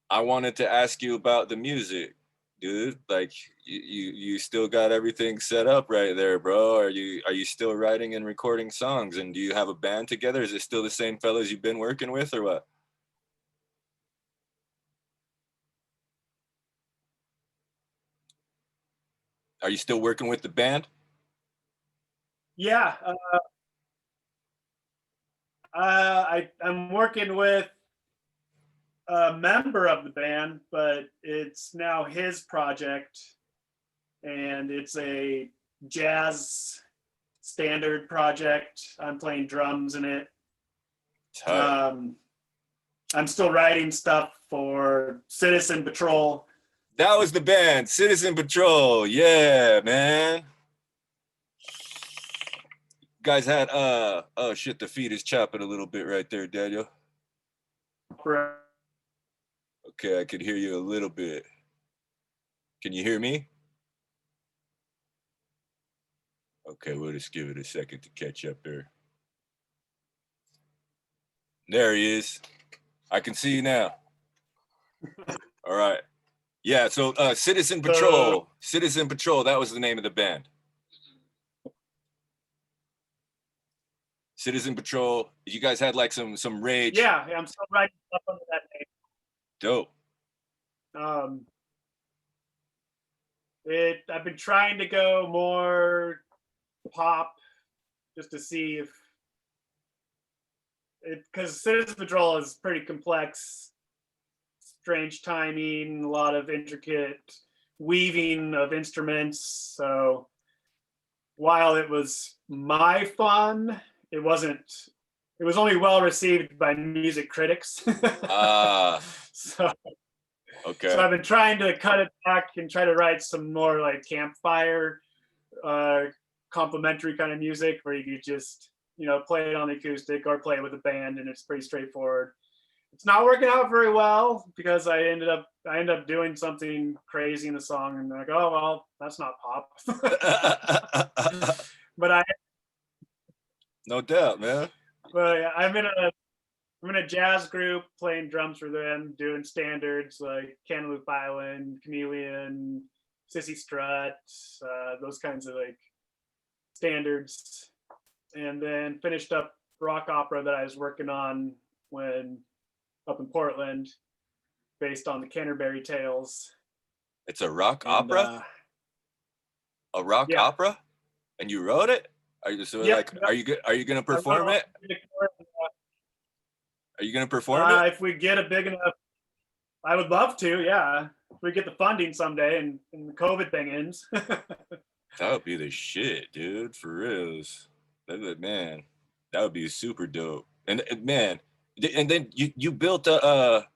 I wanted to ask you about the music, dude. Like, you still got everything set up right there, bro? Are you still writing and recording songs? And do you have a band together? Is it still the same fellas you've been working with, or what? Are you still working with the band? Yeah. I'm working with a member of the band, but it's now his project, and it's a jazz standard project. I'm playing drums in it. I'm still writing stuff for Citizen Patrol. That was the band, Citizen Patrol. Yeah, man. Guys had oh shit, the feed is chopping a little bit right there, Daniel. Okay, I could hear you a little bit. Can you hear me? Okay, we'll just give it a second to catch up there. There he is. I can see you now. All right. Yeah, so Citizen Patrol. Citizen Patrol, that was the name of the band. Citizen Patrol. You guys had like some rage. Yeah, I'm still writing stuff under that Dope. name. I've been trying to go more pop just to see if because Citizen Patrol is pretty complex, strange timing, a lot of intricate weaving of instruments. So while it was my fun, it wasn't. It was only well received by music critics. So Okay. So I've been trying to cut it back and try to write some more like campfire, complimentary kind of music where you could just, play it on the acoustic or play it with a band, and it's pretty straightforward. It's not working out very well because I end up doing something crazy in the song, and they're like, oh well, that's not pop. But no doubt, man. But I'm in a jazz group playing drums for them, doing standards like Cantaloupe Island, Chameleon, Sissy Strut, those kinds of like standards. And then finished up rock opera that I was working on when up in Portland, based on the Canterbury Tales. It's a rock opera? A rock opera? And you wrote it? Are you are you gonna perform it? Are you gonna perform it? If we get a big enough, I would love to. Yeah, if we get the funding someday and the COVID thing ends. That would be the shit, dude. For reals, man, that would be super dope. And man, and then you built a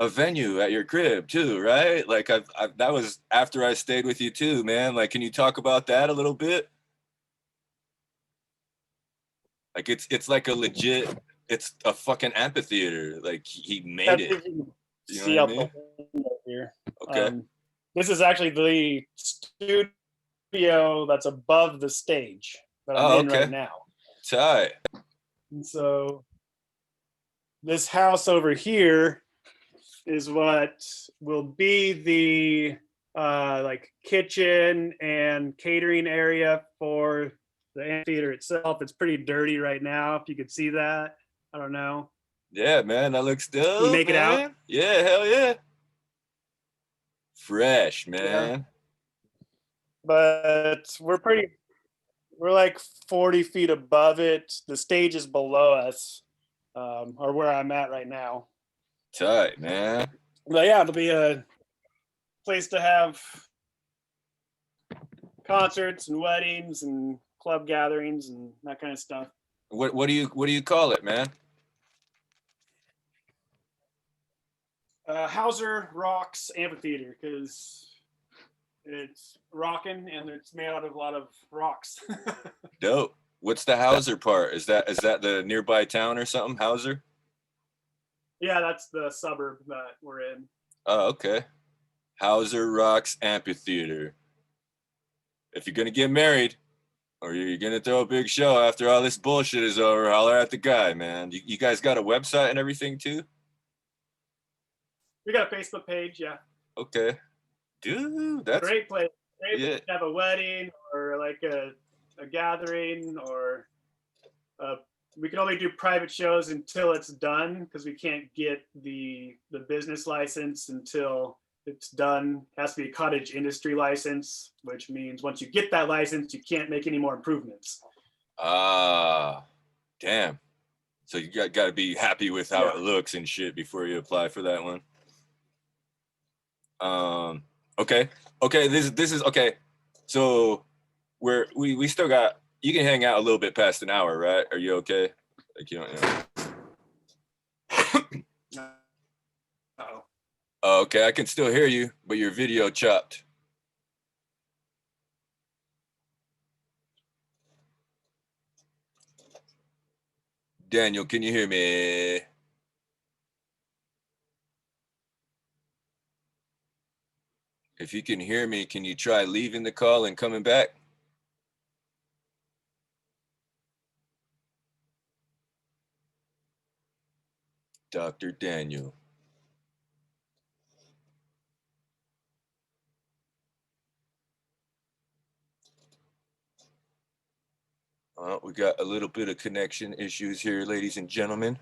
venue at your crib too, right? Like I've that was after I stayed with you too, man. Like, can you talk about that a little bit? Like it's like a legit, it's a fucking amphitheater. Like he made it. You know what I mean? Here. Okay. This is actually the studio that's above the stage that I'm in right now. Tight. And so this house over here is what will be the like kitchen and catering area for the amphitheater itself. It's pretty dirty right now, if you could see that. I don't know. Yeah, man, that looks dope. Can you make it out? Yeah, hell yeah. Fresh, man. Yeah. But we're like 40 feet above it. The stage is below us, or where I'm at right now. Tight, man. But yeah, it'll be a place to have concerts and weddings and club gatherings and that kind of stuff. What do you call it, man? Hauser Rocks Amphitheater, because it's rocking and it's made out of a lot of rocks. Dope. What's the Hauser part? Is that the nearby town or something? Hauser? Yeah, that's the suburb that we're in. Oh, okay. Hauser Rocks Amphitheater. If you're gonna get married, or you're gonna throw a big show after all this bullshit is over, holler at the guy, man. You guys got a website and everything too? We got a Facebook page, yeah. Okay. Dude, that's great place. Great place to have a wedding or like a gathering, or we can only do private shows until it's done, because we can't get the business license until it's done. It has to be a cottage industry license, which means once you get that license, you can't make any more improvements. Damn. So you got to be happy with how it looks and shit before you apply for that one. Okay. This is okay. So we still got, you can hang out a little bit past an hour, right? Are you okay? Like, you don't know. Okay, I can still hear you, but your video chopped. Daniel, can you hear me? If you can hear me, can you try leaving the call and coming back? Dr. Daniel. We got a little bit of connection issues here, ladies and gentlemen.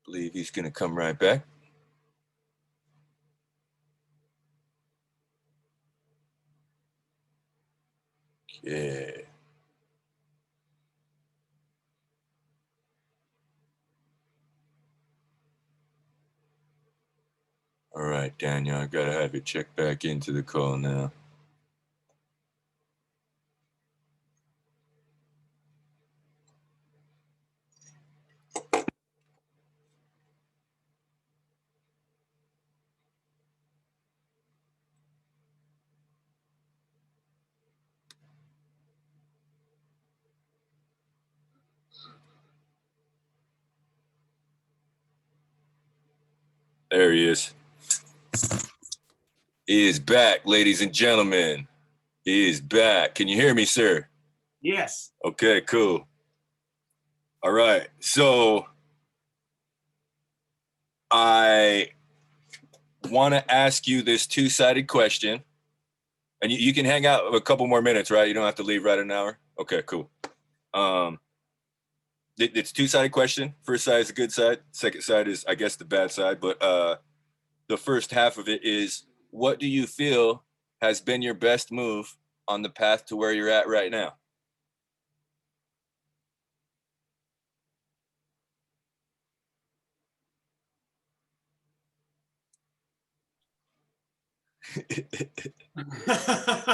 Believe he's gonna come right back. Okay. All right, Daniel, I gotta have you check back into the call now. There he is. He is back, ladies and gentlemen. He is back. Can you hear me, sir? Yes. Okay, cool. All right. So I want to ask you this two-sided question. And you can hang out a couple more minutes, right? You don't have to leave right an hour. Okay, cool. It's two-sided question. First side is the good side. Second side is, I guess, the bad side. But the first half of it is, what do you feel has been your best move on the path to where you're at right now?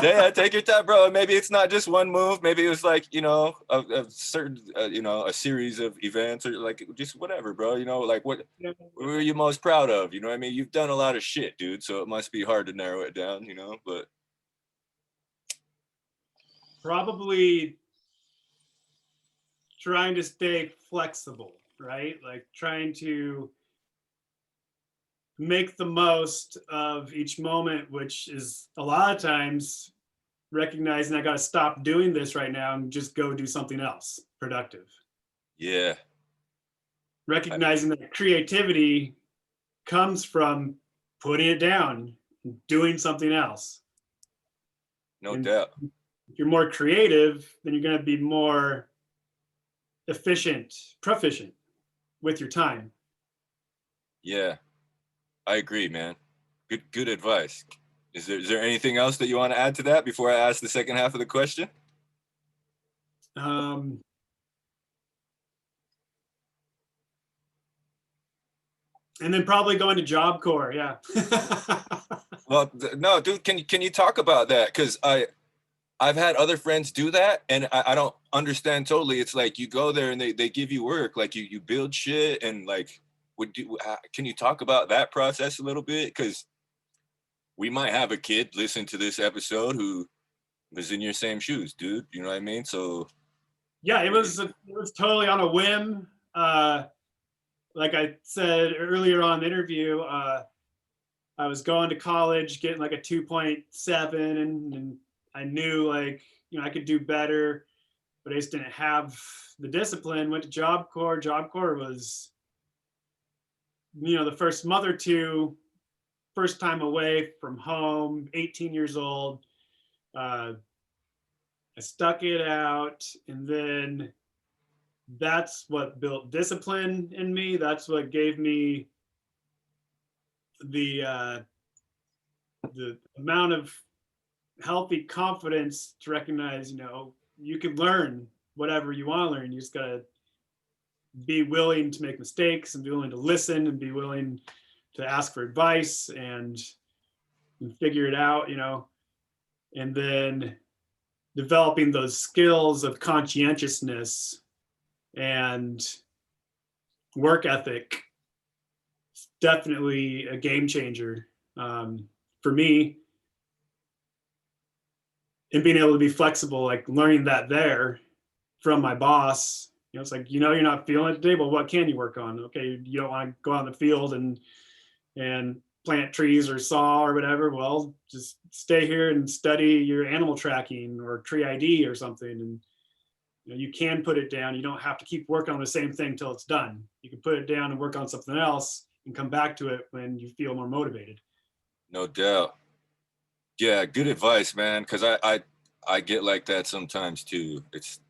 Yeah, take your time, bro. Maybe it's not just one move. Maybe it was like, a certain, a series of events, or like just whatever, bro. Like what were you most proud of? You know what I mean? You've done a lot of shit, dude. So it must be hard to narrow it down, but. Probably trying to stay flexible, right? Like trying to make the most of each moment, which is a lot of times recognizing I got to stop doing this right now and just go do something else productive. Yeah. Recognizing that creativity comes from putting it down, doing something else. No doubt. If you're more creative, then you're going to be more proficient with your time. Yeah, I agree, man. Good advice. Is there anything else that you want to add to that before I ask the second half of the question? And then probably going to Job Corps, yeah. Well, no, dude, can you talk about that? Because I've had other friends do that, and I don't understand totally. It's like you go there and they give you work, like you build shit, and like can you talk about that process a little bit? Because we might have a kid listen to this episode who was in your same shoes, dude. You know what I mean? So yeah, it was totally on a whim. Like I said earlier on in the interview, I was going to college, getting like a 2.7, and I knew like, I could do better, but I just didn't have the discipline. Went to Job Corps. Job Corps was, the first month or two, first time away from home, 18 years old. I stuck it out, and then that's what built discipline in me. That's what gave me the amount of healthy confidence to recognize, you can learn whatever you want to learn. You just gotta be willing to make mistakes and be willing to listen and be willing to ask for advice and figure it out, and then developing those skills of conscientiousness and work ethic is definitely a game changer for me. And being able to be flexible, like learning that there from my boss, it's like, you're not feeling it today, but what can you work on? Okay, you don't want to go out in the field and plant trees or saw or whatever. Well, just stay here and study your animal tracking or tree ID or something. And you can put it down. You don't have to keep working on the same thing till it's done. You can put it down and work on something else and come back to it when you feel more motivated. No doubt. Yeah, good advice, man. Because I get like that sometimes too. It's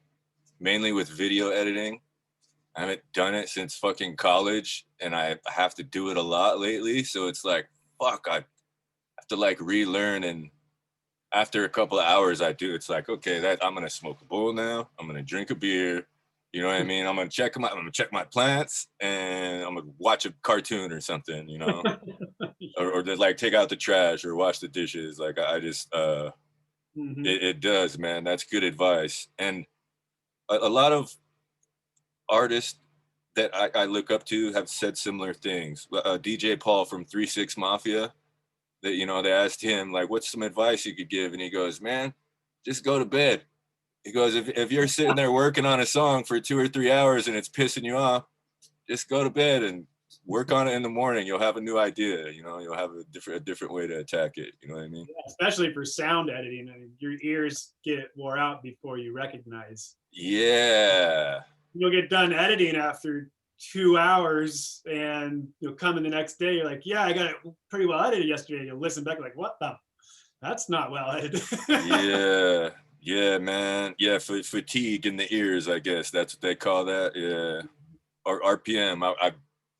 mainly with video editing. I haven't done it since fucking college, and I have to do it a lot lately. So it's like, fuck, I have to like relearn. And after a couple of hours, I do. It's like, okay, that I'm gonna smoke a bowl now. I'm gonna drink a beer. You know what I mean? I'm gonna check my plants, and I'm gonna watch a cartoon or something. You know, or just like take out the trash or wash the dishes. Like I just, it does, man. That's good advice. And a lot of artists that I look up to have said similar things. DJ Paul from 3 6 Mafia, that, you know, they asked him like, what's some advice you could give? And he goes, man, just go to bed. He goes, if you're sitting there working on a song for 2 or 3 hours and it's pissing you off, just go to bed and work on it in the morning. You'll have a new idea. You know, you'll have a different way to attack it. You know what I mean? Yeah, especially for sound editing, I mean, your ears get wore out before you recognize. Yeah. You'll get done editing after 2 hours, and you'll come in the next day. You're like, yeah, I got it pretty well edited yesterday. And you'll listen back like, what the? That's not well edited. Yeah. Yeah, man. Yeah, fatigue in the ears, I guess. That's what they call that. Yeah. Or RPM.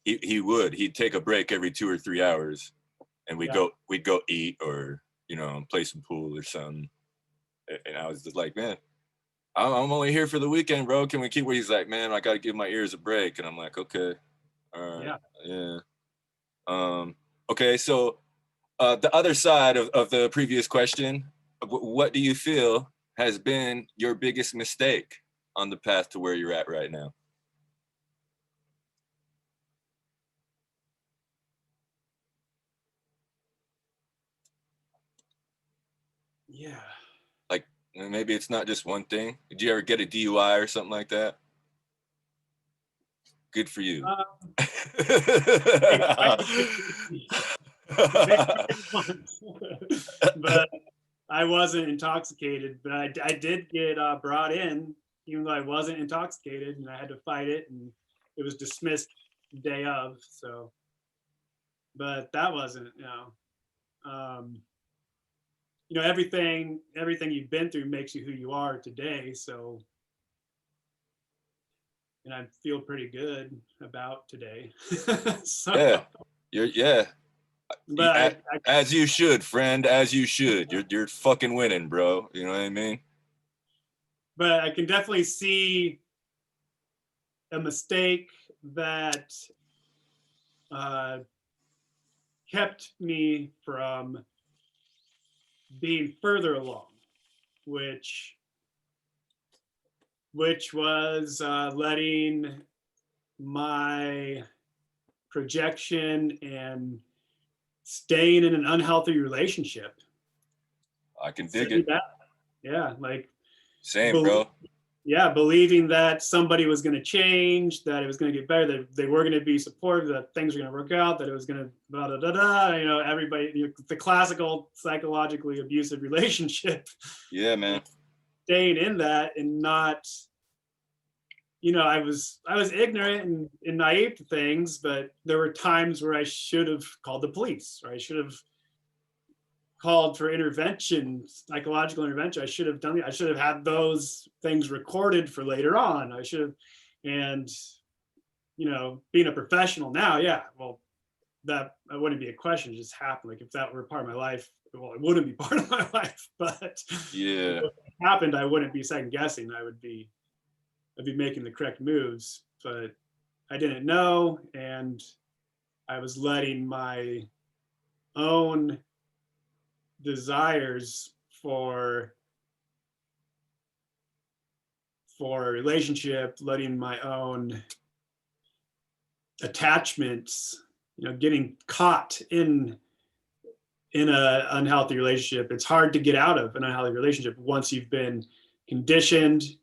He'd take a break every 2 or 3 hours, and we'd go eat, or, you know, play some pool or something. And I was just like, man, I'm only here for the weekend, bro. Can we keep? Where he's like, man, I got to give my ears a break. And I'm like, okay, all right, yeah. Okay, so the other side of the previous question, what do you feel has been your biggest mistake on the path to where you're at right now? Yeah. Like, maybe it's not just one thing. Did you ever get a DUI or something like that? Good for you. But I wasn't intoxicated, but I did get brought in, even though I wasn't intoxicated, and I had to fight it, and it was dismissed the day of. So, but that wasn't, everything you've been through makes you who you are today. So, and I feel pretty good about today. So, yeah. But as you should, friend, as you should. You're fucking winning, bro. You know what I mean? But I can definitely see a mistake that kept me from being further along, which was letting my projection and staying in an unhealthy relationship. I can dig it. Yeah, like same, bro. Yeah, believing that somebody was going to change, that it was going to get better, that they were going to be supportive, that things were going to work out, that it was going to blah, blah, blah, blah, everybody, the classical psychologically abusive relationship. Yeah, man. Staying in that and not, I was ignorant and naive to things, but there were times where I should have called the police, or I should have called for intervention, psychological intervention. I should have done it. I should have had those things recorded for later on. I should have, and being a professional now, that wouldn't be a question. It just happened. Like if that were part of my life, well, it wouldn't be part of my life. But yeah, if it happened, I wouldn't be second guessing. I'd be making the correct moves. But I didn't know, and I was letting my own desires for a relationship, letting my own attachments, getting caught in an unhealthy relationship. It's hard to get out of an unhealthy relationship once you've been conditioned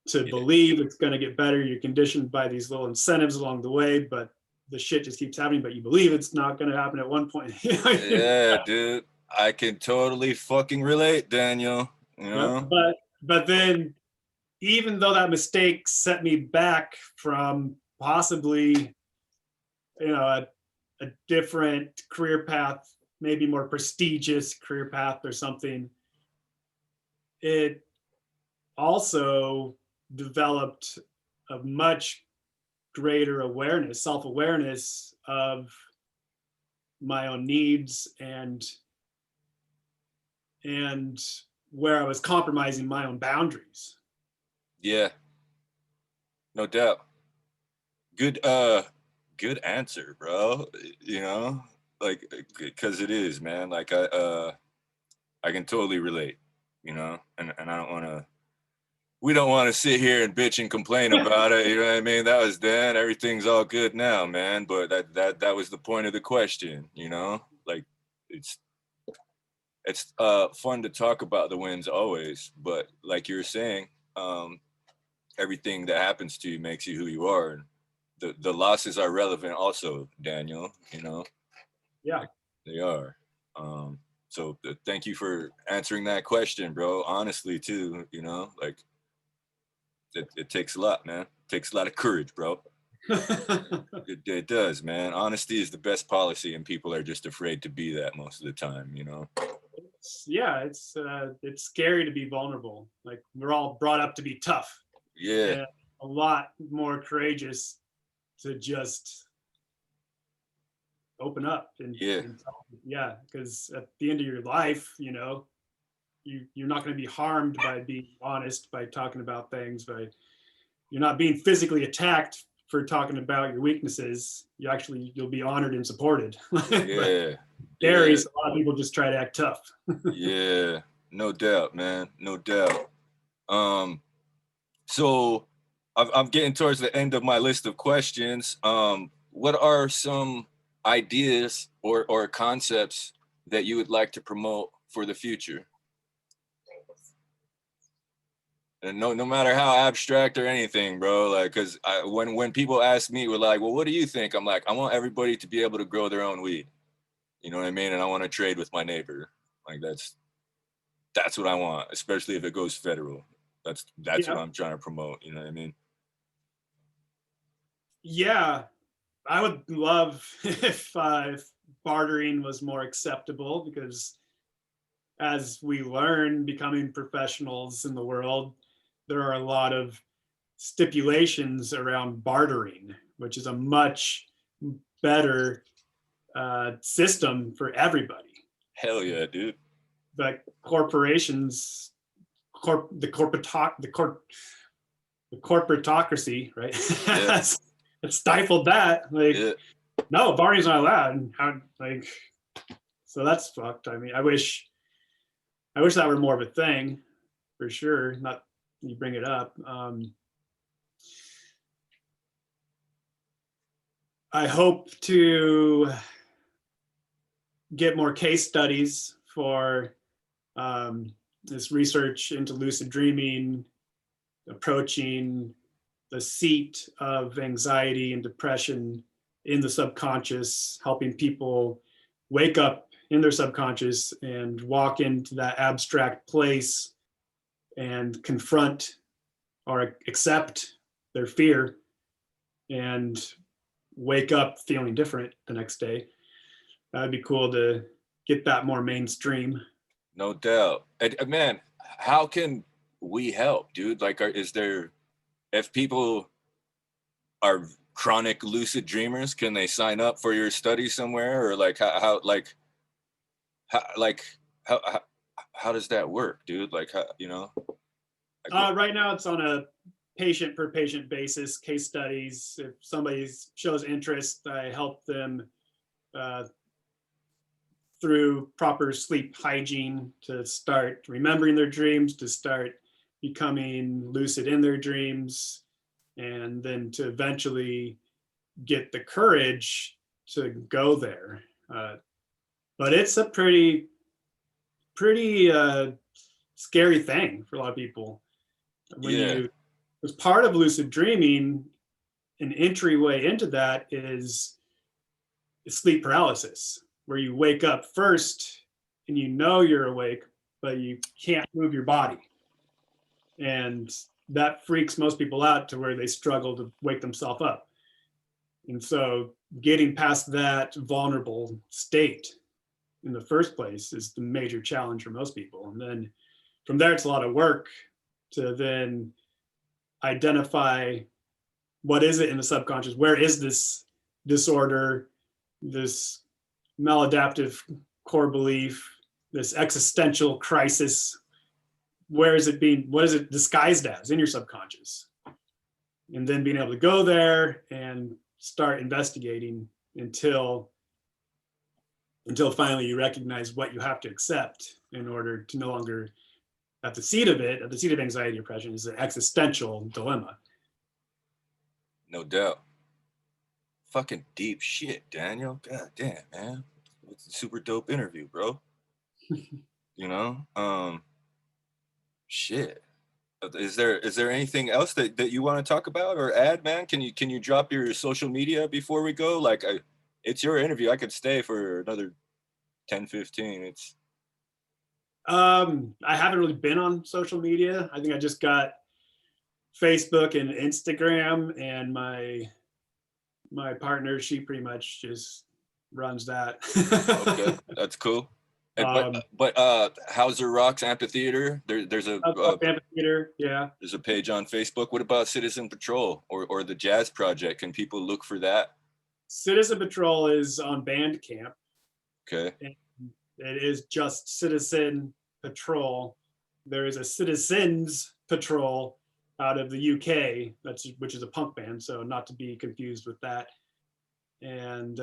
to believe it's going to get better. You're conditioned by these little incentives along the way, but the shit just keeps happening, but you believe it's not going to happen at one point. Yeah, dude. I can totally fucking relate, Daniel. But then, even though that mistake set me back from possibly, a different career path, maybe more prestigious career path or something, it also developed a much greater awareness, self-awareness of my own needs and where I was compromising my own boundaries. Yeah, no doubt. Good good answer, bro. You know, like, because it is, man. Like I can totally relate, you know, and I don't want to, we don't want to sit here and bitch and complain about it. You know what I mean? That was then. Everything's all good now, man. But that was the point of the question, you know? Like, it's fun to talk about the wins always, but like you were saying, everything that happens to you makes you who you are, and the losses are relevant also, Daniel, you know? Yeah. Like, they are. So thank you for answering that question, bro. Honestly, too, you know, like, it takes a lot, man. It takes a lot of courage, bro. It does, man. Honesty is the best policy, and people are just afraid to be that most of the time, you know? It's scary to be vulnerable. Like, we're all brought up to be tough. Yeah. And a lot more courageous to just open up and yeah, because at the end of your life, you know, you're not going to be harmed by being honest, by talking about things, you're not being physically attacked for talking about your weaknesses. You'll be honored and supported. Yeah. Varies. A lot of people just try to act tough. Yeah, no doubt, man. No doubt. So I'm getting towards the end of my list of questions. What are some ideas or concepts that you would like to promote for the future? And no matter how abstract or anything, bro, like, because when people ask me, we're like, well, what do you think? I'm like, I want everybody to be able to grow their own weed. You know what I mean? And I want to trade with my neighbor. Like, that's what I want, especially if it goes federal. That's what I'm trying to promote. You know what I mean? Yeah, I would love if bartering was more acceptable, because as we learn becoming professionals in the world, there are a lot of stipulations around bartering, which is a much better system for everybody. Hell yeah, dude. But corporations, the corporatocracy, right? Yeah. It stifled that. Like, no, bartering's not allowed. So that's fucked. I mean, I wish that were more of a thing, for sure. Not you bring it up. I hope to get more case studies for this research into lucid dreaming, approaching the seat of anxiety and depression in the subconscious, helping people wake up in their subconscious and walk into that abstract place and confront or accept their fear and wake up feeling different the next day. That'd be cool to get that more mainstream. No doubt. And man, how can we help, dude? Like, if people are chronic lucid dreamers, can they sign up for your study somewhere? Or like, how does that work, dude? Like, how, you know? Right now it's on a patient per patient basis, case studies. If somebody shows interest, I help them through proper sleep hygiene to start remembering their dreams, to start becoming lucid in their dreams, and then to eventually get the courage to go there. But it's a pretty scary thing for a lot of people. As part of lucid dreaming, an entryway into that is sleep paralysis, where you wake up first and you know you're awake, but you can't move your body. And that freaks most people out to where they struggle to wake themselves up. And so getting past that vulnerable state in the first place is the major challenge for most people. And then from there, it's a lot of work to then identify what is it in the subconscious, where is this disorder, this maladaptive core belief, this existential crisis, what is it disguised as in your subconscious? And then being able to go there and start investigating until finally you recognize what you have to accept in order to no longer, at the seat of anxiety depression is an existential dilemma. No doubt. Fucking deep shit, Daniel. God damn, man. It's a super dope interview, bro. You know? Shit. Is there anything else that you want to talk about or add, man? Can you drop your social media before we go? Like, it's your interview. I could stay for another 10, 15. It's I haven't really been on social media. I think I just got Facebook and Instagram, and my partner, she pretty much just runs that. okay. That's cool. But Hauser Rocks Amphitheater, there's a Amphitheater, yeah. There's a page on Facebook. What about Citizen Patrol or the Jazz Project? Can people look for that? Citizen Patrol is on Bandcamp. Okay. And it is just Citizen Patrol. There is a Citizens Patrol out of the UK, which is a punk band, so not to be confused with that. And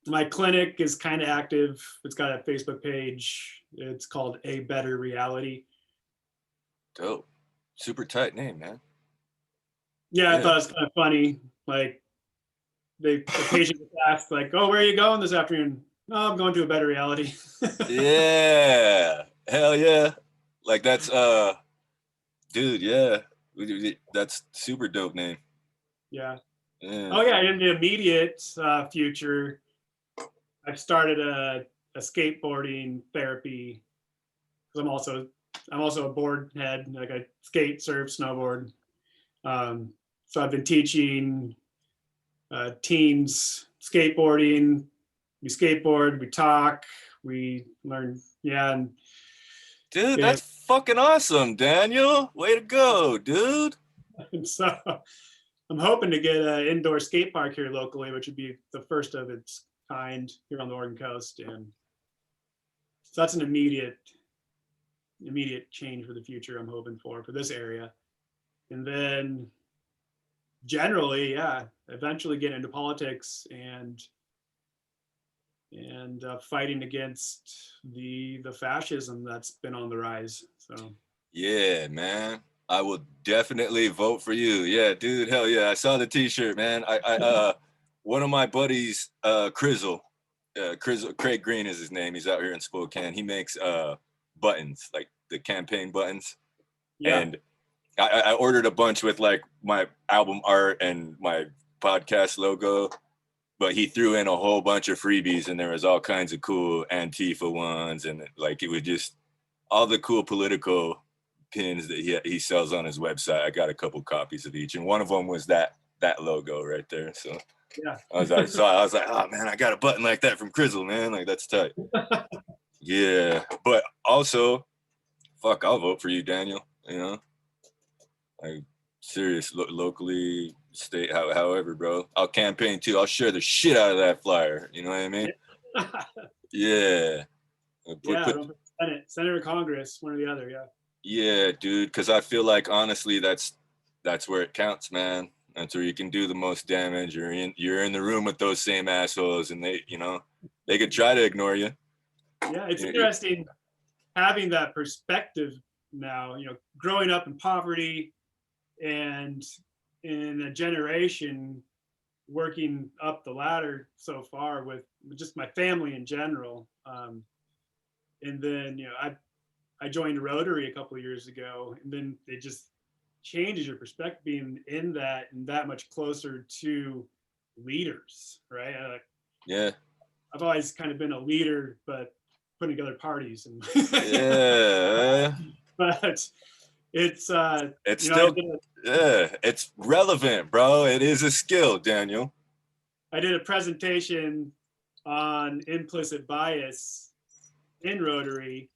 my clinic is kind of active. It's got a Facebook page. It's called A Better Reality. Dope. Super tight name, man. Yeah, I thought it was kind of funny. Like, the patient was asked, like, "Oh, where are you going this afternoon?" "Oh, I'm going to A Better Reality." Yeah. Hell yeah. Like, that's dude, yeah. That's super dope name. Yeah. Yeah. Oh yeah, in the immediate future, I've started a skateboarding therapy, because I'm also a board head. Like, I skate, surf, snowboard. So I've been teaching teens skateboarding. We skateboard, we talk, we learn. Yeah, and Dude, that's fucking awesome, Daniel. Way to go, dude. and so I'm hoping to get an indoor skate park here locally, which would be the first of its kind here on the Oregon coast. And so that's an immediate change for the future I'm hoping for this area. And then generally, yeah, eventually get into politics and fighting against the fascism that's been on the rise. So yeah, man, I will definitely vote for you. Yeah, dude, hell yeah. I saw the t-shirt, man. I one of my buddies, Crizzle, Craig Green is his name. He's out here in Spokane. He makes buttons, like the campaign buttons. Yeah. And I ordered a bunch with like my album art and my podcast logo, but he threw in a whole bunch of freebies, and there was all kinds of cool Antifa ones, and like it was just all the cool political pins that he sells on his website. I got a couple copies of each, and one of them was that logo right there. So yeah, I was like, oh man, I got a button like that from Crizzle, man. Like, that's tight. Yeah, but also, fuck, I'll vote for you, Daniel. You know, like, serious, locally, state, however, bro. I'll campaign too. I'll share the shit out of that flyer. You know what I mean? Yeah. Senate or Congress, one or the other. Yeah. Yeah, dude. Because I feel like, honestly, that's where it counts, man. That's where you can do the most damage. You're in the room with those same assholes, and they could try to ignore you. Yeah, it's interesting having that perspective now. Growing up in poverty, and in a generation working up the ladder so far with just my family in general. And then, I joined Rotary a couple of years ago, and then it just changes your perspective being in that and that much closer to leaders, right? Yeah. I've always kind of been a leader, but putting together parties and yeah. But it's still it's relevant, bro. It is a skill, Daniel. I did a presentation on implicit bias in Rotary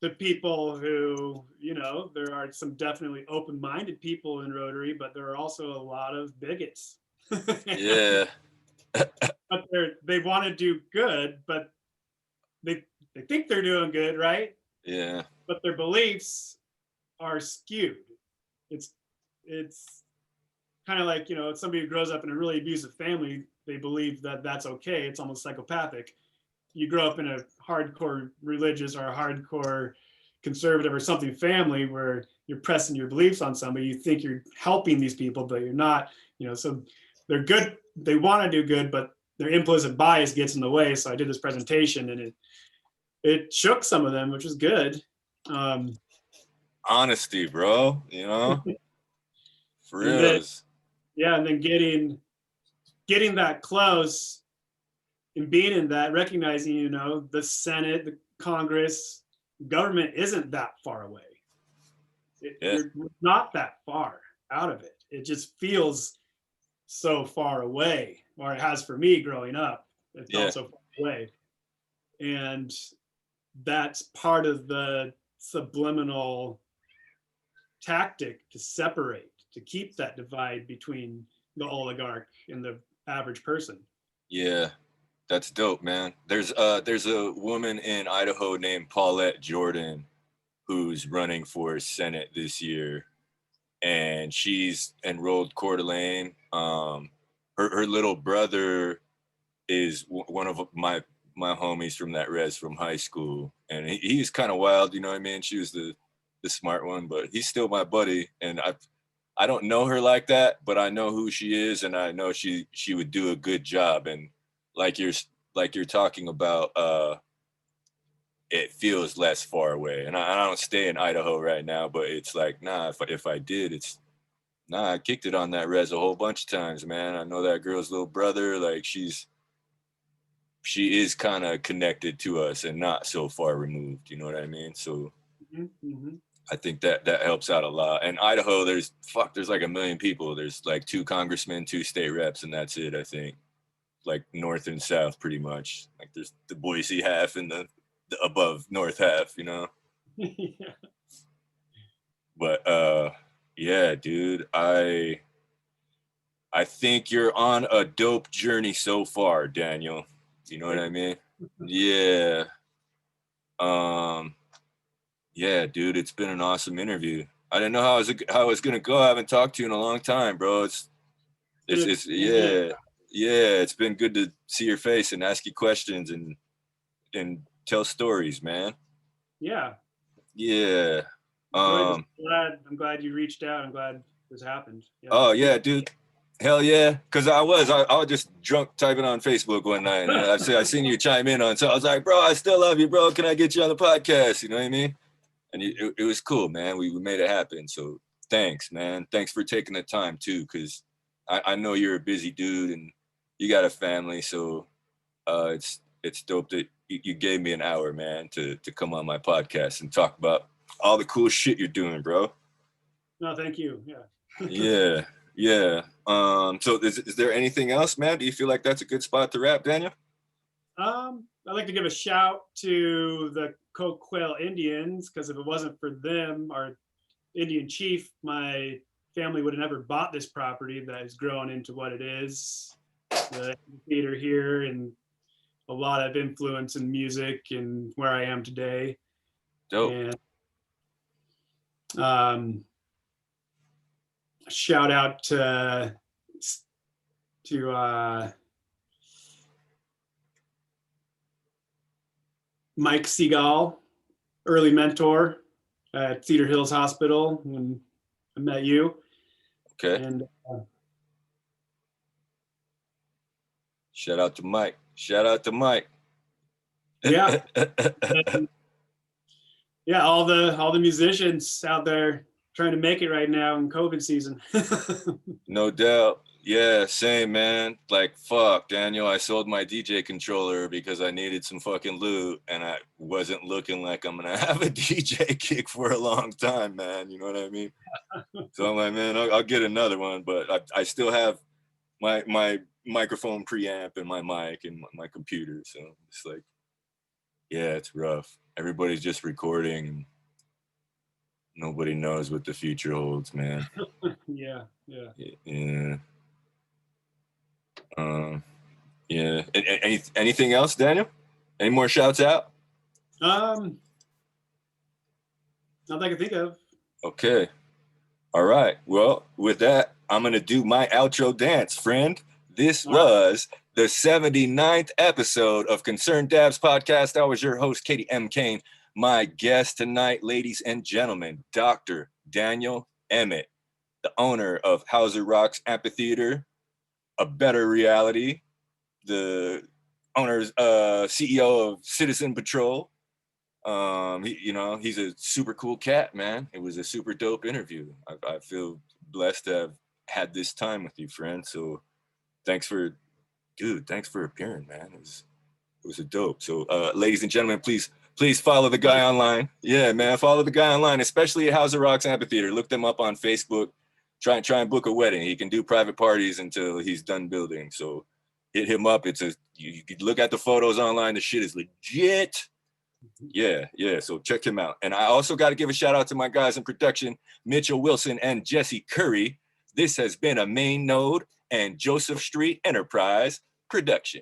the people who, you know, there are some definitely open-minded people in Rotary, but there are also a lot of bigots. Yeah. But they want to do good, but they think they're doing good, right? Yeah. But their beliefs are skewed. It's kind of like, you know, somebody who grows up in a really abusive family, they believe that that's okay. It's almost psychopathic. You grow up in a hardcore religious or a hardcore conservative or something family where you're pressing your beliefs on somebody, you think you're helping these people, but you're not, you know. So they're good, they want to do good, but their implicit bias gets in the way. So I did this presentation and it shook some of them, which was good. Honesty, bro, you know, for And real. then, yeah, and then getting that close and being in that, recognizing, you know, the Senate, the Congress, government isn't that far away. You're not that far out of it. It just feels so far away, or it has for me growing up. It felt so far away. And that's part of the subliminal tactic to separate, to keep that divide between the oligarch and the average person. Yeah, that's dope, man. There's a woman in Idaho named Paulette Jordan who's running for Senate this year, and she's enrolled Coeur d'Alene. Her little brother is one of my homies from that res from high school, and he's kind of wild, you know what I mean? She was the smart one, but he's still my buddy, and I don't know her like that, but I know who she is, and I know she would do a good job. And like you're talking about, it feels less far away. And I don't stay in Idaho right now, but it's like, nah, if I did, I kicked it on that res a whole bunch of times, man. I know that girl's little brother, like she is kind of connected to us and not so far removed, you know what I mean? So Mm-hmm. I think that helps out a lot. And Idaho, there's like 1 million people. There's like 2 congressmen, 2 state reps, and that's it, I think. Like north and south, pretty much. Like there's the Boise half and the above north half, you know? Yeah. But yeah, dude, I think you're on a dope journey so far, Daniel. You know what I mean? Yeah. Yeah, dude, it's been an awesome interview. I didn't know how it was gonna go. I haven't talked to you in a long time, bro. It's yeah, it's been good to see your face and ask you questions and tell stories, man. Yeah. Yeah. I'm glad you reached out. I'm glad this happened. Yeah. Oh yeah, dude. Hell yeah. Cause I was just drunk typing on Facebook one night, and I seen you chime in on, so I was like, bro, I still love you, bro. Can I get you on the podcast? You know what I mean? And it was cool, man. We made it happen. So thanks, man. Thanks for taking the time too, because I know you're a busy dude and you got a family. So it's dope that you gave me an hour, man, to come on my podcast and talk about all the cool shit you're doing, bro. No, thank you. Yeah. Yeah. So is there anything else, man? Do you feel like that's a good spot to wrap, Daniel? I'd like to give a shout to the Coquille Indians, because if it wasn't for them, our Indian chief, my family would have never bought this property that has grown into what it is. The theater here and a lot of influence in music and where I am today. Dope. And shout out to Mike Seagal, early mentor at Cedar Hills Hospital when I met you. Okay. And shout out to Mike. Yeah. Yeah, all the musicians out there trying to make it right now in COVID season. No doubt. Yeah, same, man. Like, fuck, Daniel, I sold my DJ controller because I needed some fucking loot, and I wasn't looking like I'm gonna have a DJ gig for a long time, man. You know what I mean? So I'm like, man, I'll get another one, but I still have my microphone preamp and my mic and my computer. So it's like, Yeah, it's rough. Everybody's just recording. And nobody knows what the future holds, man. Yeah. Yeah. Yeah. Anything else, Daniel? Any more shouts out? Not that I can think of. Okay. All right. Well, with that, I'm going to do my outro dance, friend. This was the 79th episode of Concerned Dabs Podcast. I was your host, Katie M. Kane. My guest tonight, ladies and gentlemen, Dr. Daniel Emmett, the owner of Hauser Rocks Amphitheater, A Better Reality, the owner's CEO of Citizen Patrol. He's a super cool cat, man. It was a super dope interview. I feel blessed to have had this time with you, friend. So thanks for appearing, man. It was a dope. So ladies and gentlemen, please follow the guy online. Yeah, man, follow the guy online, especially at Hauser Rocks Amphitheater. Look them up on Facebook. Try and book a wedding. He can do private parties until he's done building. So hit him up. You can look at the photos online. The shit is legit. Yeah. So check him out. And I also got to give a shout out to my guys in production, Mitchell Wilson and Jesse Curry. This has been a Main Node and Joseph Street Enterprise production.